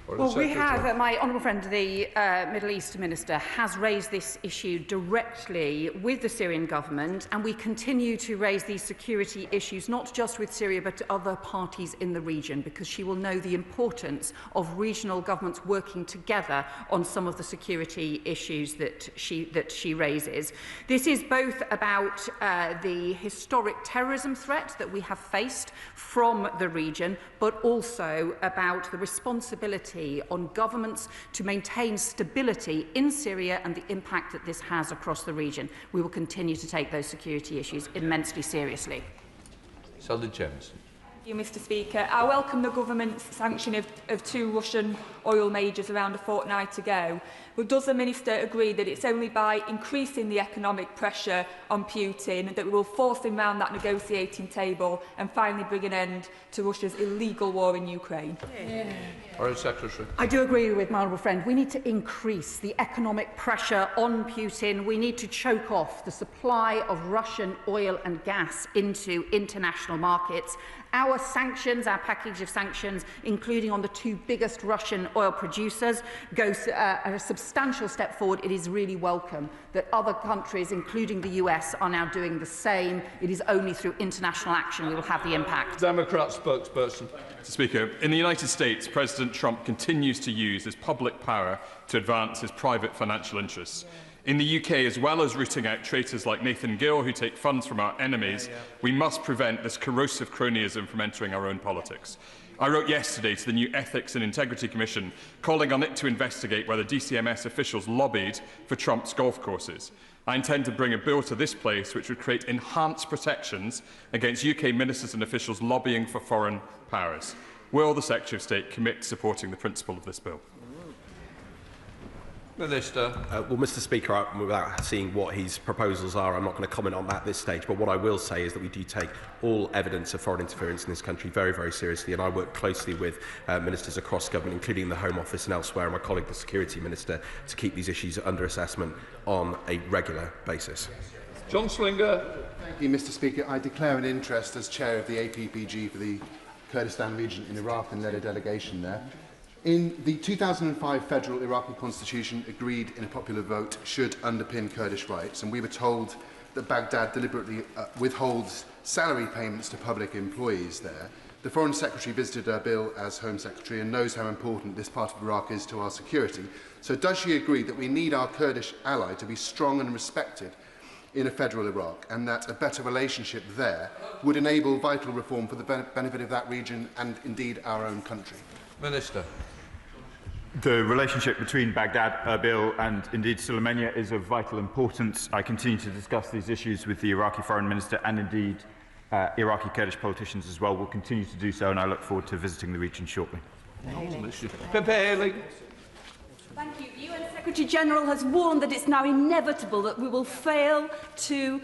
Well, we have, my honourable friend, the Middle East Minister, has raised this issue directly with the Syrian government, and we continue to raise these security issues, not just with Syria, but other parties in the region, because she will know the importance of regional governments working together on some of the security issues that she raises. This is both about the historic terrorism threat that we have faced from the region, but also about the responsibility responsibility on governments to maintain stability in Syria and the impact that this has across the region. We will continue to take those security issues immensely seriously. Senator James. Thank you, Mr. Speaker. I welcome the government's sanction of 2 Russian oil majors around a fortnight ago. But does the Minister agree that it's only by increasing the economic pressure on Putin that we will force him round that negotiating table and finally bring an end to Russia's illegal war in Ukraine? Foreign Secretary. I do agree with my honourable friend. We need to increase the economic pressure on Putin. We need to choke off the supply of Russian oil and gas into international markets. Our sanctions, our package of sanctions, including on the 2 biggest Russian oil producers, goes a substantial step forward. It is really welcome that other countries, including the US, are now doing the same. It is only through international action we will have the impact. Democrat spokesperson. Mr. Speaker, in the United States, President Trump continues to use his public power to advance his private financial interests. In the UK, as well as rooting out traitors like Nathan Gill who take funds from our enemies, we must prevent this corrosive cronyism from entering our own politics. I wrote yesterday to the new Ethics and Integrity Commission, calling on it to investigate whether DCMS officials lobbied for Trump's golf courses. I intend to bring a bill to this place which would create enhanced protections against UK ministers and officials lobbying for foreign powers. Will the Secretary of State commit to supporting the principle of this bill? Minister. Well, Mr. Speaker, without seeing what his proposals are, I'm not going to comment on that at this stage. But what I will say is that we do take all evidence of foreign interference in this country very, very seriously. And I work closely with ministers across government, including the Home Office and elsewhere, and my colleague, the Security Minister, to keep these issues under assessment on a regular basis. John Slinger. Thank you, Mr. Speaker. I declare an interest as chair of the APPG for the Kurdistan region in Iraq and led a delegation there. In the 2005 federal Iraqi constitution, agreed in a popular vote, should underpin Kurdish rights, and we were told that Baghdad deliberately withholds salary payments to public employees there. The Foreign Secretary visited Erbil as Home Secretary and knows how important this part of Iraq is to our security. So does she agree that we need our Kurdish ally to be strong and respected in a federal Iraq, and that a better relationship there would enable vital reform for the benefit of that region and indeed our own country? Minister. The relationship between Baghdad, Erbil and indeed Sulaymaniyah is of vital importance. I continue to discuss these issues with the Iraqi Foreign Minister and indeed Iraqi Kurdish politicians as well. We'll continue to do so, and I look forward to visiting the region shortly. Thank you. The UN Secretary General has warned that it's now inevitable that we will fail to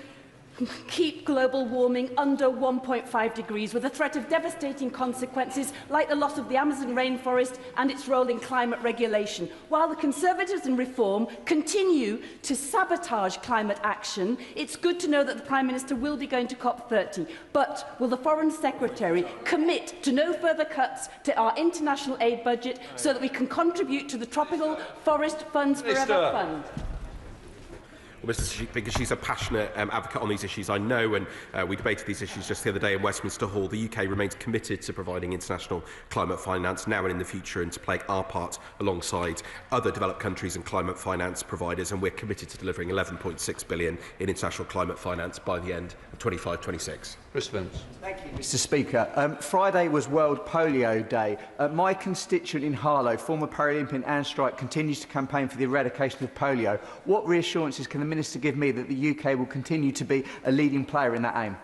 keep global warming under 1.5 degrees, with a threat of devastating consequences like the loss of the Amazon rainforest and its role in climate regulation. While the Conservatives and Reform continue to sabotage climate action, it's good to know that the Prime Minister will be going to COP30. But will the Foreign Secretary commit to no further cuts to our international aid budget so that we can contribute to the Tropical Forest Funds Forever Fund? Well, Mr. Speaker, she's a passionate advocate on these issues, I know, and we debated these issues just the other day in Westminster Hall. The UK remains committed to providing international climate finance now and in the future, and to playing our part alongside other developed countries and climate finance providers, and we're committed to delivering £11.6 billion in international climate finance by the end of 25-26. Chris Vance. Thank you, Mr. Speaker. Friday was World Polio Day. My constituent in Harlow, former Paralympian Anne Strike, continues to campaign for the eradication of polio. What reassurances can the Minister give me that the UK will continue to be a leading player in that aim?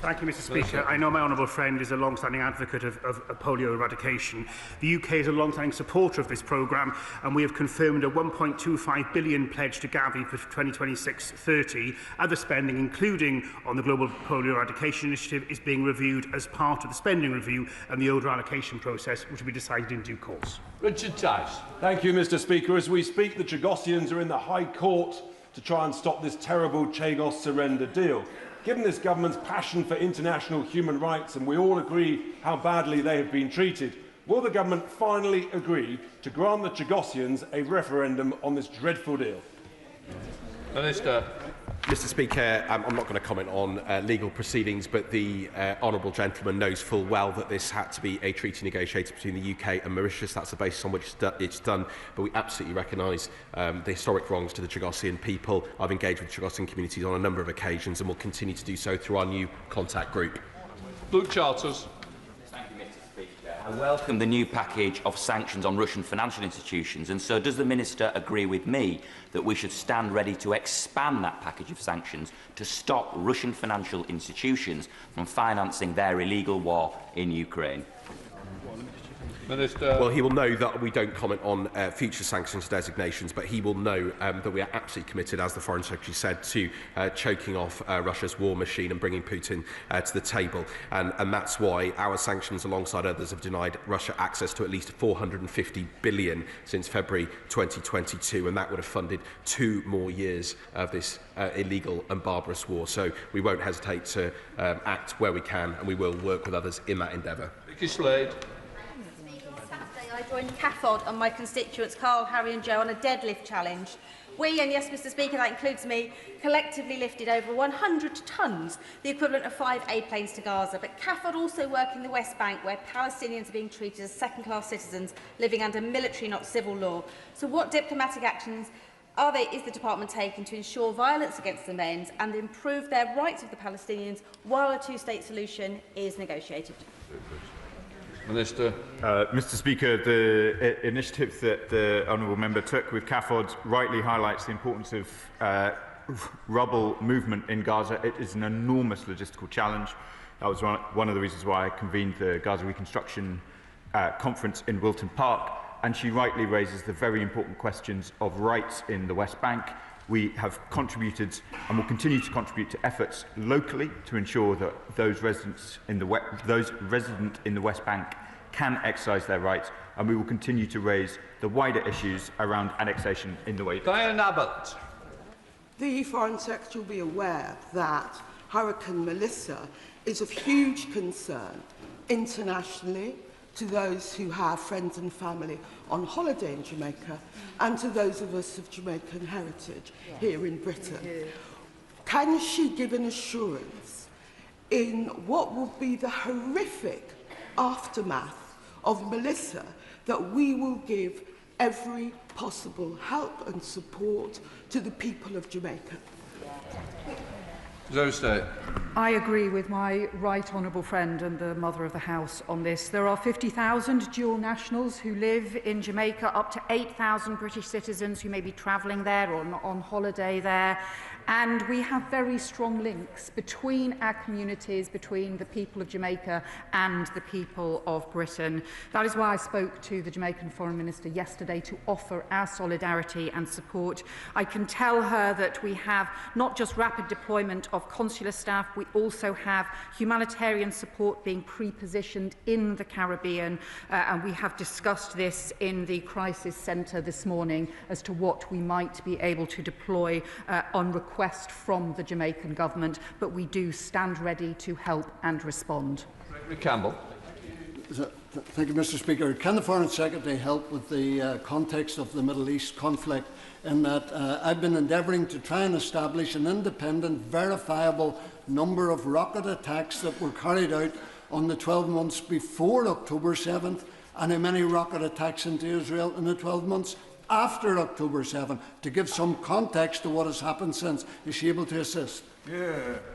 Thank you, Mr. Speaker. I know my honourable friend is a long-standing advocate of polio eradication. The UK is a long-standing supporter of this programme, and we have confirmed a £1.25 billion pledge to Gavi for 2026-30. Other spending, including on the Global Polio Eradication Initiative, is being reviewed as part of the spending review and the order allocation process, which will be decided in due course. Richard Tice. Thank you, Mr. Speaker. As we speak, the Chagosians are in the High Court to try and stop this terrible Chagos surrender deal. Given this government's passion for international human rights, and we all agree how badly they have been treated, will the government finally agree to grant the Chagosians a referendum on this dreadful deal? Minister. Mr. Speaker, I'm not going to comment on legal proceedings, but the honourable gentleman knows full well that this had to be a treaty negotiated between the UK and Mauritius. That's the basis on which it's done, but we absolutely recognise the historic wrongs to the Chagosian people. I've engaged with Chagosian communities on a number of occasions and will continue to do so through our new contact group. Luke Charters. Thank you, Mr. Speaker. I welcome the new package of sanctions on Russian financial institutions, and so does the Minister agree with me that we should stand ready to expand that package of sanctions to stop Russian financial institutions from financing their illegal war in Ukraine? Minister. Well, he will know that we don't comment on future sanctions designations, but he will know that we are absolutely committed, as the Foreign Secretary said, to choking off Russia's war machine and bringing Putin to the table. And that's why our sanctions, alongside others, have denied Russia access to at least $450 billion since February 2022, and that would have funded 2 more years of this illegal and barbarous war. So we won't hesitate to act where we can, and we will work with others in that endeavour. Vicky Slade. I joined CAFOD and my constituents Carl, Harry and Joe on a deadlift challenge. We, and yes, Mr Speaker, that includes me, collectively lifted over 100 tonnes, the equivalent of 5 airplanes to Gaza. But CAFOD also work in the West Bank, where Palestinians are being treated as second-class citizens living under military, not civil law. So what diplomatic actions is the department taking to ensure violence against them ends and improve their rights of the Palestinians while a two-state solution is negotiated? Minister. Mr Speaker, the initiative that the honourable member took with CAFOD rightly highlights the importance of rubble movement in Gaza. It is an enormous logistical challenge. That was one of the reasons why I convened the Gaza Reconstruction Conference in Wilton Park, and she rightly raises the very important questions of rights in the West Bank. We have contributed and will continue to contribute to efforts locally to ensure that those residents in the resident in the West Bank can exercise their rights, and we will continue to raise the wider issues around annexation in the way. Diane Abbott. The Foreign Secretary will be aware that Hurricane Melissa is of huge concern internationally to those who have friends and family on holiday in Jamaica and to those of us of Jamaican heritage here in Britain. Can she give an assurance in what will be the horrific aftermath of Melissa that we will give every possible help and support to the people of Jamaica? I agree with my right honourable friend and the Mother of the House on this. There are 50,000 dual nationals who live in Jamaica, up to 8,000 British citizens who may be travelling there or on holiday there. And we have very strong links between our communities, between the people of Jamaica and the people of Britain. That is why I spoke to the Jamaican Foreign Minister yesterday to offer our solidarity and support. I can tell her that we have not just rapid deployment of consular staff, we also have humanitarian support being pre-positioned in the Caribbean, and we have discussed this in the crisis centre this morning as to what we might be able to deploy on request from the Jamaican government, but we do stand ready to help and respond. Campbell. Thank you, Mr Speaker. Can the Foreign Secretary help with the context of the Middle East conflict, in that I've been endeavouring to try and establish an independent, verifiable number of rocket attacks that were carried out on the 12 months before October 7th, and how many rocket attacks into Israel in the 12 months after October 7, to give some context to what has happened since. Is she able to assist?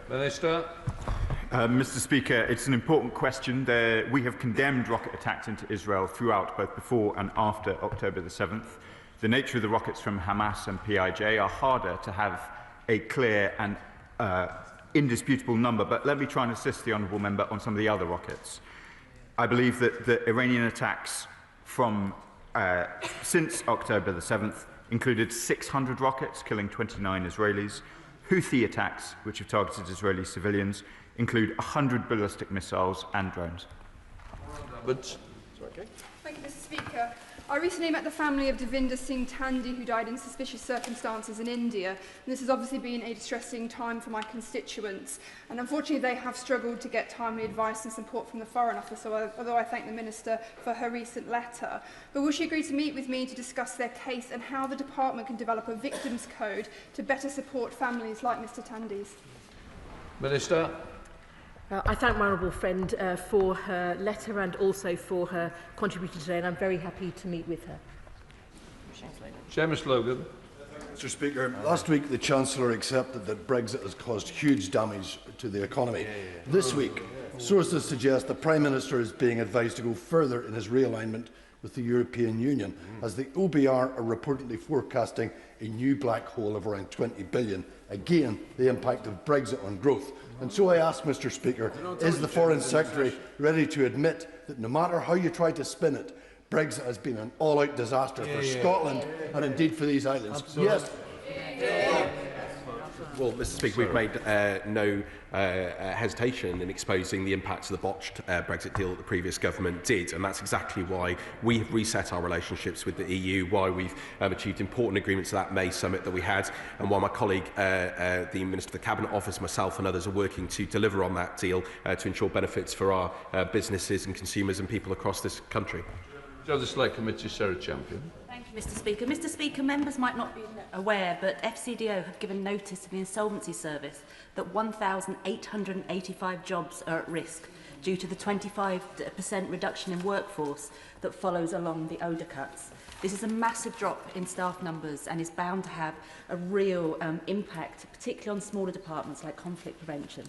Minister. Mr Speaker, it's an important question. We have condemned rocket attacks into Israel throughout, both before and after October the 7th. The nature of the rockets from Hamas and PIJ are harder to have a clear and indisputable number, but let me try and assist the honourable member on some of the other rockets. I believe that the Iranian attacks from since October the 7th included 600 rockets, killing 29 Israelis. Houthi attacks, which have targeted Israeli civilians, include 100 ballistic missiles and drones. Thank you, Mr Speaker. I recently met the family of Devinder Singh Tandy, who died in suspicious circumstances in India. And this has obviously been a distressing time for my constituents. And unfortunately, they have struggled to get timely advice and support from the Foreign Office, although I thank the Minister for her recent letter. But will she agree to meet with me to discuss their case and how the department can develop a victims' code to better support families like Mr Tandy's? Minister. I thank my honourable friend for her letter and also for her contribution today, and I'm very happy to meet with her. Seamus Logan. Mr Speaker, last week the Chancellor accepted that Brexit has caused huge damage to the economy. This week, sources suggest the Prime Minister is being advised to go further in his realignment with the European Union, as the OBR are reportedly forecasting a new black hole of around 20 billion. Again, the impact of Brexit on growth. And so I ask, Mr Speaker, is the Foreign Secretary ready to admit that no matter how you try to spin it, Brexit has been an all-out disaster for Scotland and indeed for these islands? Yes. Well, Mr Speaker, we've made no hesitation in exposing the impacts of the botched Brexit deal that the previous government did, and that's exactly why we have reset our relationships with the EU, why we've achieved important agreements at that May summit that we had, and why my colleague, the Minister of the Cabinet Office, myself and others are working to deliver on that deal to ensure benefits for our businesses and consumers and people across this country. The Select Committee, Sarah Champion. Thank you, Mr Speaker. Mr Speaker, members might not be aware, but FCDO have given notice to the Insolvency Service that 1,885 jobs are at risk due to the 25% reduction in workforce that follows along the ODA cuts. This is a massive drop in staff numbers and is bound to have a real impact, particularly on smaller departments like conflict prevention.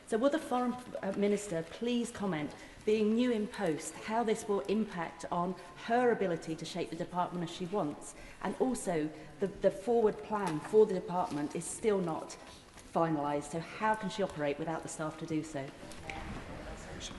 So will the Foreign Minister please comment, being new in post, how this will impact on her ability to shape the department as she wants, and also the forward plan for the department is still not finalised, so how can she operate without the staff to do so?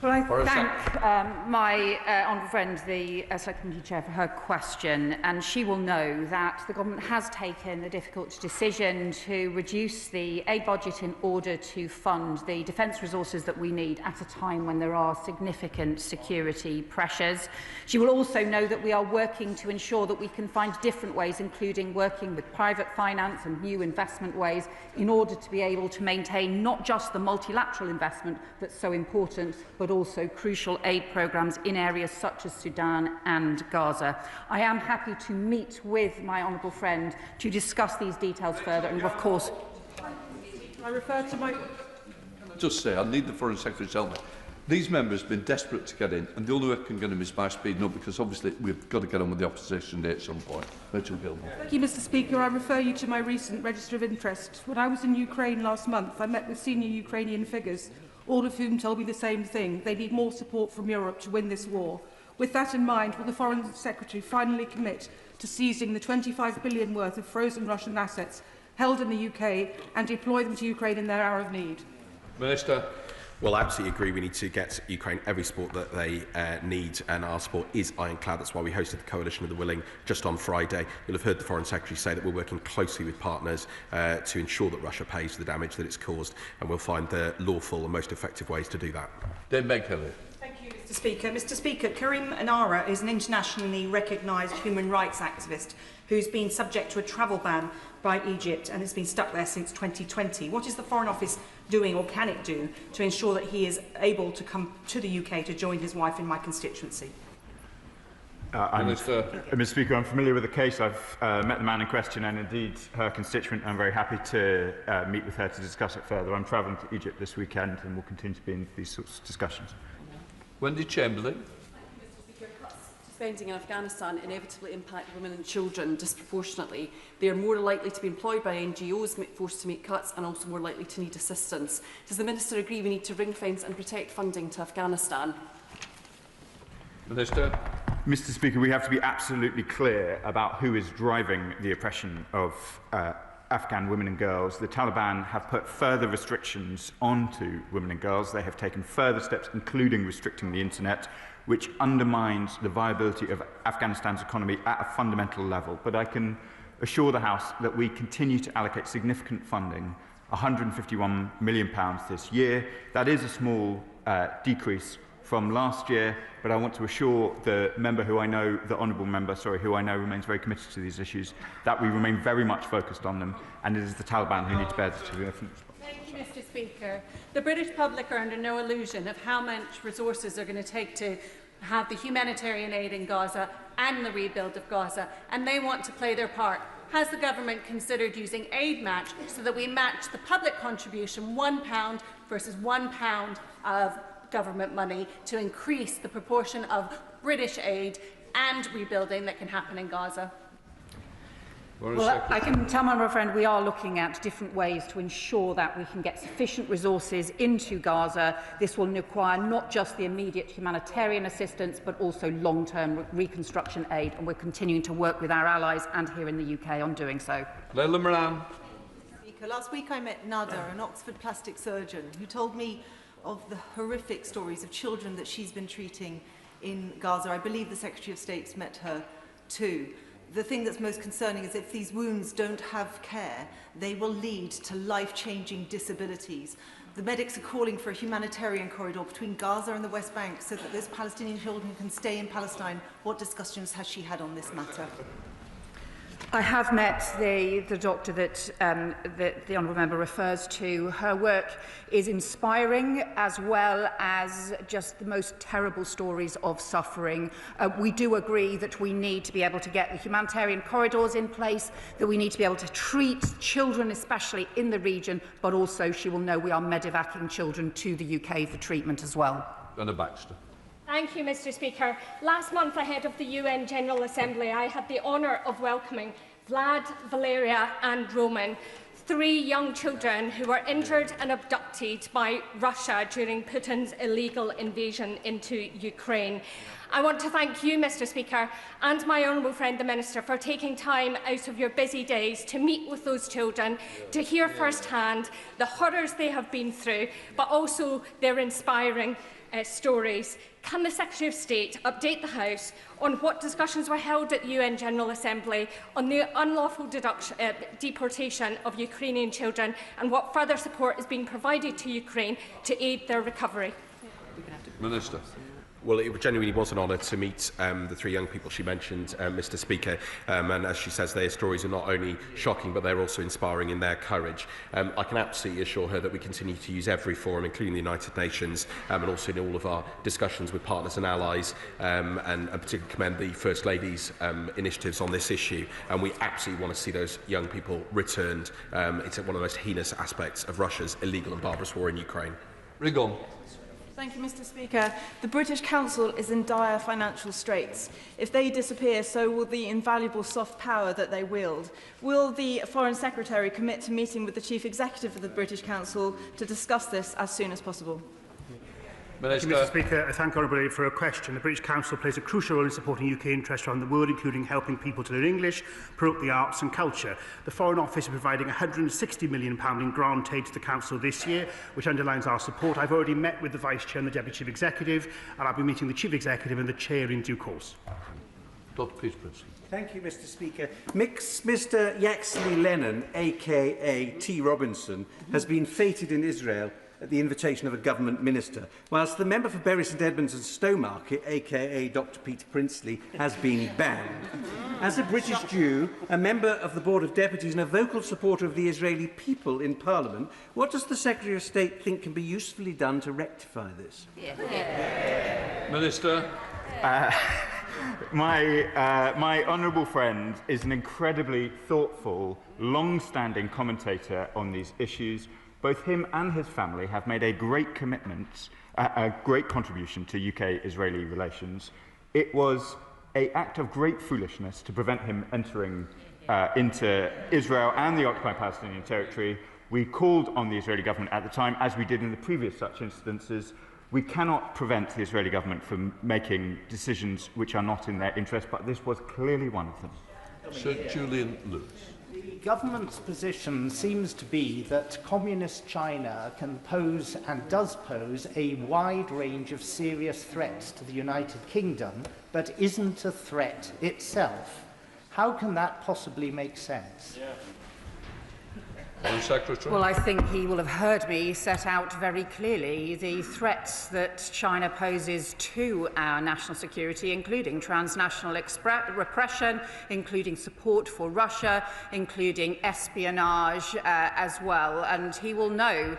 Well, I thank my honourable friend, the Select Committee Chair, for her question, and she will know that the Government has taken the difficult decision to reduce the aid budget in order to fund the defence resources that we need at a time when there are significant security pressures. She will also know that we are working to ensure that we can find different ways, including working with private finance and new investment ways, in order to be able to maintain not just the multilateral investment that's so important, but also crucial aid programmes in areas such as Sudan and Gaza. I am happy to meet with my honourable friend to discuss these details further, and of course, I refer to my... Just say, I need the Foreign Secretary to tell me. These members have been desperate to get in, and the only way I can get them is by speeding up, because obviously we've got to get on with the opposition day at some point. Rachel Gilmore. Thank you, Mr Speaker. I refer you to my recent register of interest. When I was in Ukraine last month, I met with senior Ukrainian figures, all of whom told me the same thing. They need more support from Europe to win this war. With that in mind, will the Foreign Secretary finally commit to seizing the 25 billion worth of frozen Russian assets held in the UK and deploy them to Ukraine in their hour of need? Minister. Well, I absolutely agree. We need to get Ukraine every support that they need, and our support is ironclad. That's why we hosted the Coalition of the Willing just on Friday. You'll have heard the Foreign Secretary say that we're working closely with partners to ensure that Russia pays for the damage that it's caused, and we'll find the lawful and most effective ways to do that. Dame Meg Kelly. Thank you, Mr Speaker. Mr Speaker, Karim Anara is an internationally recognised human rights activist who's been subject to a travel ban by Egypt and has been stuck there since 2020. What is the Foreign Office doing, or can it do, to ensure that he is able to come to the UK to join his wife in my constituency? Mr Speaker, I'm familiar with the case. I've met the man in question and indeed her constituent. I'm very happy to meet with her to discuss it further. I'm travelling to Egypt this weekend and will continue to be in these sorts of discussions. Wendy Chamberlain. Spending in Afghanistan inevitably impact women and children disproportionately. They are more likely to be employed by NGOs, forced to make cuts, and also more likely to need assistance. Does the Minister agree we need to ring-fence and protect funding to Afghanistan? Minister. Mr Speaker, we have to be absolutely clear about who is driving the oppression of Afghan women and girls. The Taliban have put further restrictions onto women and girls. They have taken further steps, including restricting the internet, which undermines the viability of Afghanistan's economy at a fundamental level. But I can assure the House that we continue to allocate significant funding, £151 million this year. That is a small decrease from last year, but I want to assure the member who I know, the honourable member, who I know remains very committed to these issues, that we remain very much focused on them, and it is the Taliban who need to bear the significant responsibility. Thank you, Mr Speaker. The British public are under no illusion of how much resources are going to take to have the humanitarian aid in Gaza and the rebuild of Gaza, and they want to play their part. Has the government considered using aid match so that we match the public contribution, £1 versus £1 of government money, to increase the proportion of British aid and rebuilding that can happen in Gaza? Well, I can tell my friend we are looking at different ways to ensure that we can get sufficient resources into Gaza. This will require not just the immediate humanitarian assistance, but also long-term reconstruction aid, and we're continuing to work with our allies and here in the UK on doing so. Leila Moran. Last week I met Nada, an Oxford plastic surgeon, who told me of the horrific stories of children that she's been treating in Gaza. I believe the Secretary of State's met her too. The thing that's most concerning is if these wounds don't have care, they will lead to life-changing disabilities. The medics are calling for a humanitarian corridor between Gaza and the West Bank so that those Palestinian children can stay in Palestine. What discussions has she had on this matter? I have met the doctor that the honourable member refers to. Her work is inspiring, as well as just the most terrible stories of suffering. We do agree that we need to be able to get the humanitarian corridors in place, that we need to be able to treat children, especially in the region, but also she will know we are medevacing children to the UK for treatment as well. Anna Baxter. Thank you, Mr. Speaker. Last month, ahead of the UN General Assembly, I had the honour of welcoming Vlad, Valeria and Roman, 3 young children who were injured and abducted by Russia during Putin's illegal invasion into Ukraine. I want to thank you, Mr. Speaker, and my honourable friend, the Minister, for taking time out of your busy days to meet with those children, to hear firsthand the horrors they have been through, but also their inspiring stories. Can the Secretary of State update the House on what discussions were held at the UN General Assembly on the unlawful deportation of Ukrainian children, and what further support is being provided to Ukraine to aid their recovery? Minister. Well, it genuinely was an honour to meet the 3 young people she mentioned, Mr. Speaker. And as she says, their stories are not only shocking, but they're also inspiring in their courage. I can absolutely assure her that we continue to use every forum, including the United Nations, and also in all of our discussions with partners and allies, and particularly commend the First Lady's initiatives on this issue. And we absolutely want to see those young people returned. It's one of the most heinous aspects of Russia's illegal and barbarous war in Ukraine. Rigon. Thank you, Mr. Speaker. The British Council is in dire financial straits. If they disappear, so will the invaluable soft power that they wield. Will the Foreign Secretary commit to meeting with the Chief Executive of the British Council to discuss this as soon as possible? Thank you, Mr. Speaker. I thank Honourable Lady for her question. The British Council plays a crucial role in supporting UK interests around the world, including helping people to learn English, promote the arts and culture. The Foreign Office is providing £160 million in grant aid to the Council this year, which underlines our support. I've already met with the Vice Chair and the Deputy Chief Executive, and I'll be meeting the Chief Executive and the Chair in due course. Dr. Peter Prinsley. Thank you, Mr. Speaker. Mr. Yaxley Lennon, a.k.a. T. Robinson, has been feted in Israel at the invitation of a government minister, whilst the member for Bury St Edmunds and Stowmarket, a.k.a. Dr. Peter Prinsley, has been banned. As a British Jew, a member of the Board of Deputies and a vocal supporter of the Israeli people in Parliament, what does the Secretary of State think can be usefully done to rectify this? Minister. My honourable friend is an incredibly thoughtful, long-standing commentator on these issues. Both him and his family have made a great commitment, a great contribution to UK-Israeli relations. It was an act of great foolishness to prevent him entering into Israel and the occupied Palestinian territory. We called on the Israeli government at the time, as we did in the previous such instances. We cannot prevent the Israeli government from making decisions which are not in their interest, but this was clearly one of them. Sir Julian Lewis. The government's position seems to be that communist China can pose and does pose a wide range of serious threats to the United Kingdom, but isn't a threat itself. How can that possibly make sense? Secretary. Well, I think he will have heard me set out very clearly the threats that China poses to our national security, including transnational repression, including support for Russia, including espionage as well. And he will know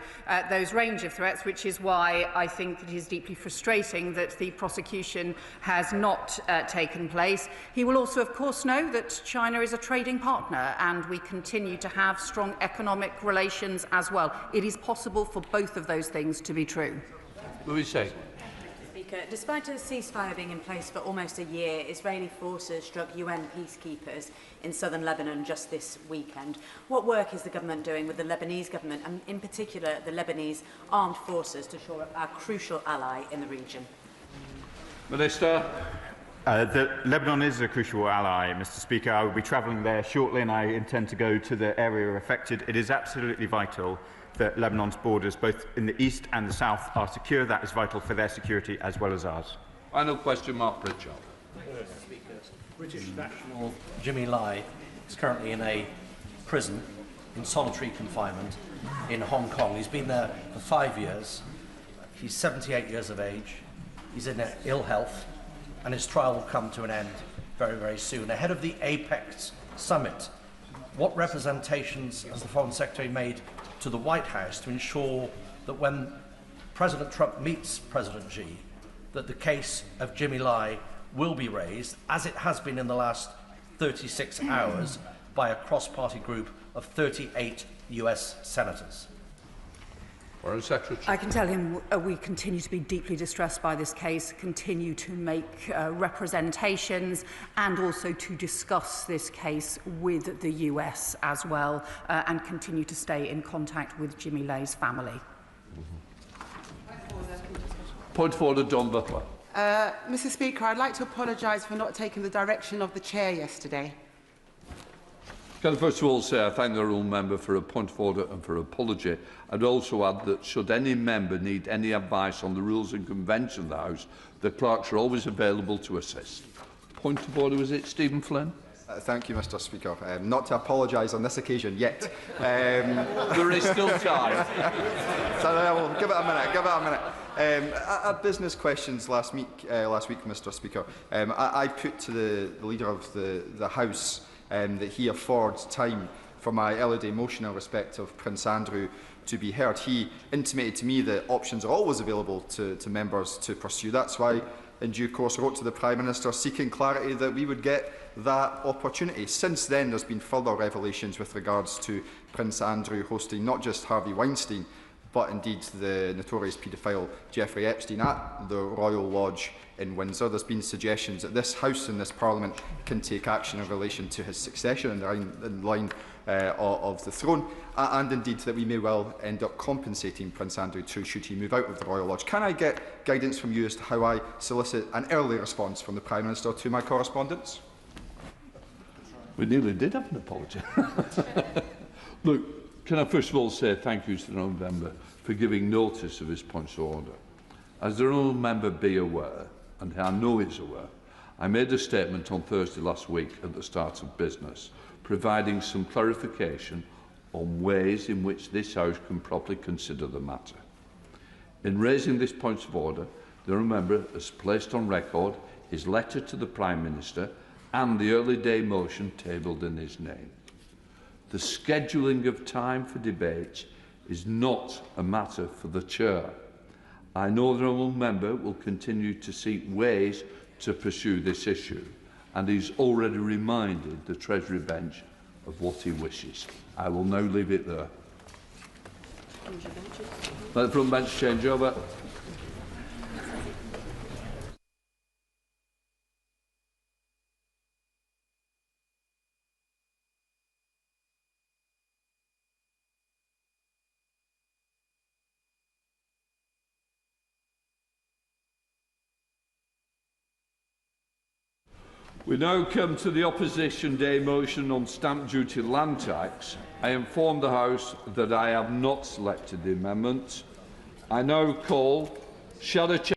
those range of threats, which is why I think it is deeply frustrating that the prosecution has not taken place. He will also, of course, know that China is a trading partner and we continue to have strong economic relations as well. It is possible for both of those things to be true. Louis Say. Speaker, despite a ceasefire being in place for almost a year, Israeli forces struck UN peacekeepers in southern Lebanon just this weekend. What work is the government doing with the Lebanese government and in particular the Lebanese armed forces to shore up our crucial ally in the region? Minister. Lebanon is a crucial ally, Mr. Speaker. I will be travelling there shortly and I intend to go to the area affected. It is absolutely vital that Lebanon's borders, both in the east and the south, are secure. That is vital for their security as well as ours. Final question, Mark Pritchard. British national Jimmy Lai is currently in a prison in solitary confinement in Hong Kong. He's been there for 5 years. He's 78 years of age. He's in ill health, and his trial will come to an end very, very soon. Ahead of the Apex summit, what representations has the Foreign Secretary made to the White House to ensure that when President Trump meets President Xi, that the case of Jimmy Lai will be raised, as it has been in the last 36 hours, by a cross-party group of 38 US senators? Foreign Secretary. I can tell him we continue to be deeply distressed by this case, continue to make representations and also to discuss this case with the US as well and continue to stay in contact with Jimmy Lai's family. Point of order, John Butler. Mr. Speaker, I'd like to apologise for not taking the direction of the chair yesterday. Can I first of all say I thank the honourable member for a point of order and for an apology. I'd also add that should any member need any advice on the rules and convention of the House, the clerks are always available to assist. Point of order, was it Stephen Flynn? Thank you, Mr. Speaker. Not to apologise on this occasion yet. There is still time. So, well, give it a minute. Give it a minute. At business questions last week, Mr. Speaker, I put to the leader of the House that he affords time for my early day motion in respect of Prince Andrew to be heard. He intimated to me that options are always available to members to pursue. That's why, in due course, I wrote to the Prime Minister seeking clarity that we would get that opportunity. Since then, there's been further revelations with regards to Prince Andrew hosting not just Harvey Weinstein, but indeed the notorious paedophile Jeffrey Epstein at the Royal Lodge in Windsor. There's been suggestions that this House and this Parliament can take action in relation to his succession in line of the throne, and indeed that we may well end up compensating Prince Andrew too should he move out of the Royal Lodge. Can I get guidance from you as to how I solicit an early response from the Prime Minister to my correspondence? We nearly did have an apology. Look, can I first of all say thank you to the honourable member for giving notice of his points of order. As the honourable member be aware, and I know he's aware, I made a statement on Thursday last week at the start of business, providing some clarification on ways in which this House can properly consider the matter. In raising this point of order, the honourable member has placed on record his letter to the Prime Minister and the early day motion tabled in his name. The scheduling of time for debate is not a matter for the Chair. I know the honourable member will continue to seek ways to pursue this issue, and he's already reminded the Treasury bench of what he wishes. I will now leave it there. Let the front bench change over. We now come to the Opposition Day motion on stamp duty land tax. I inform the House that I have not selected the amendment. I now call Shadow Chair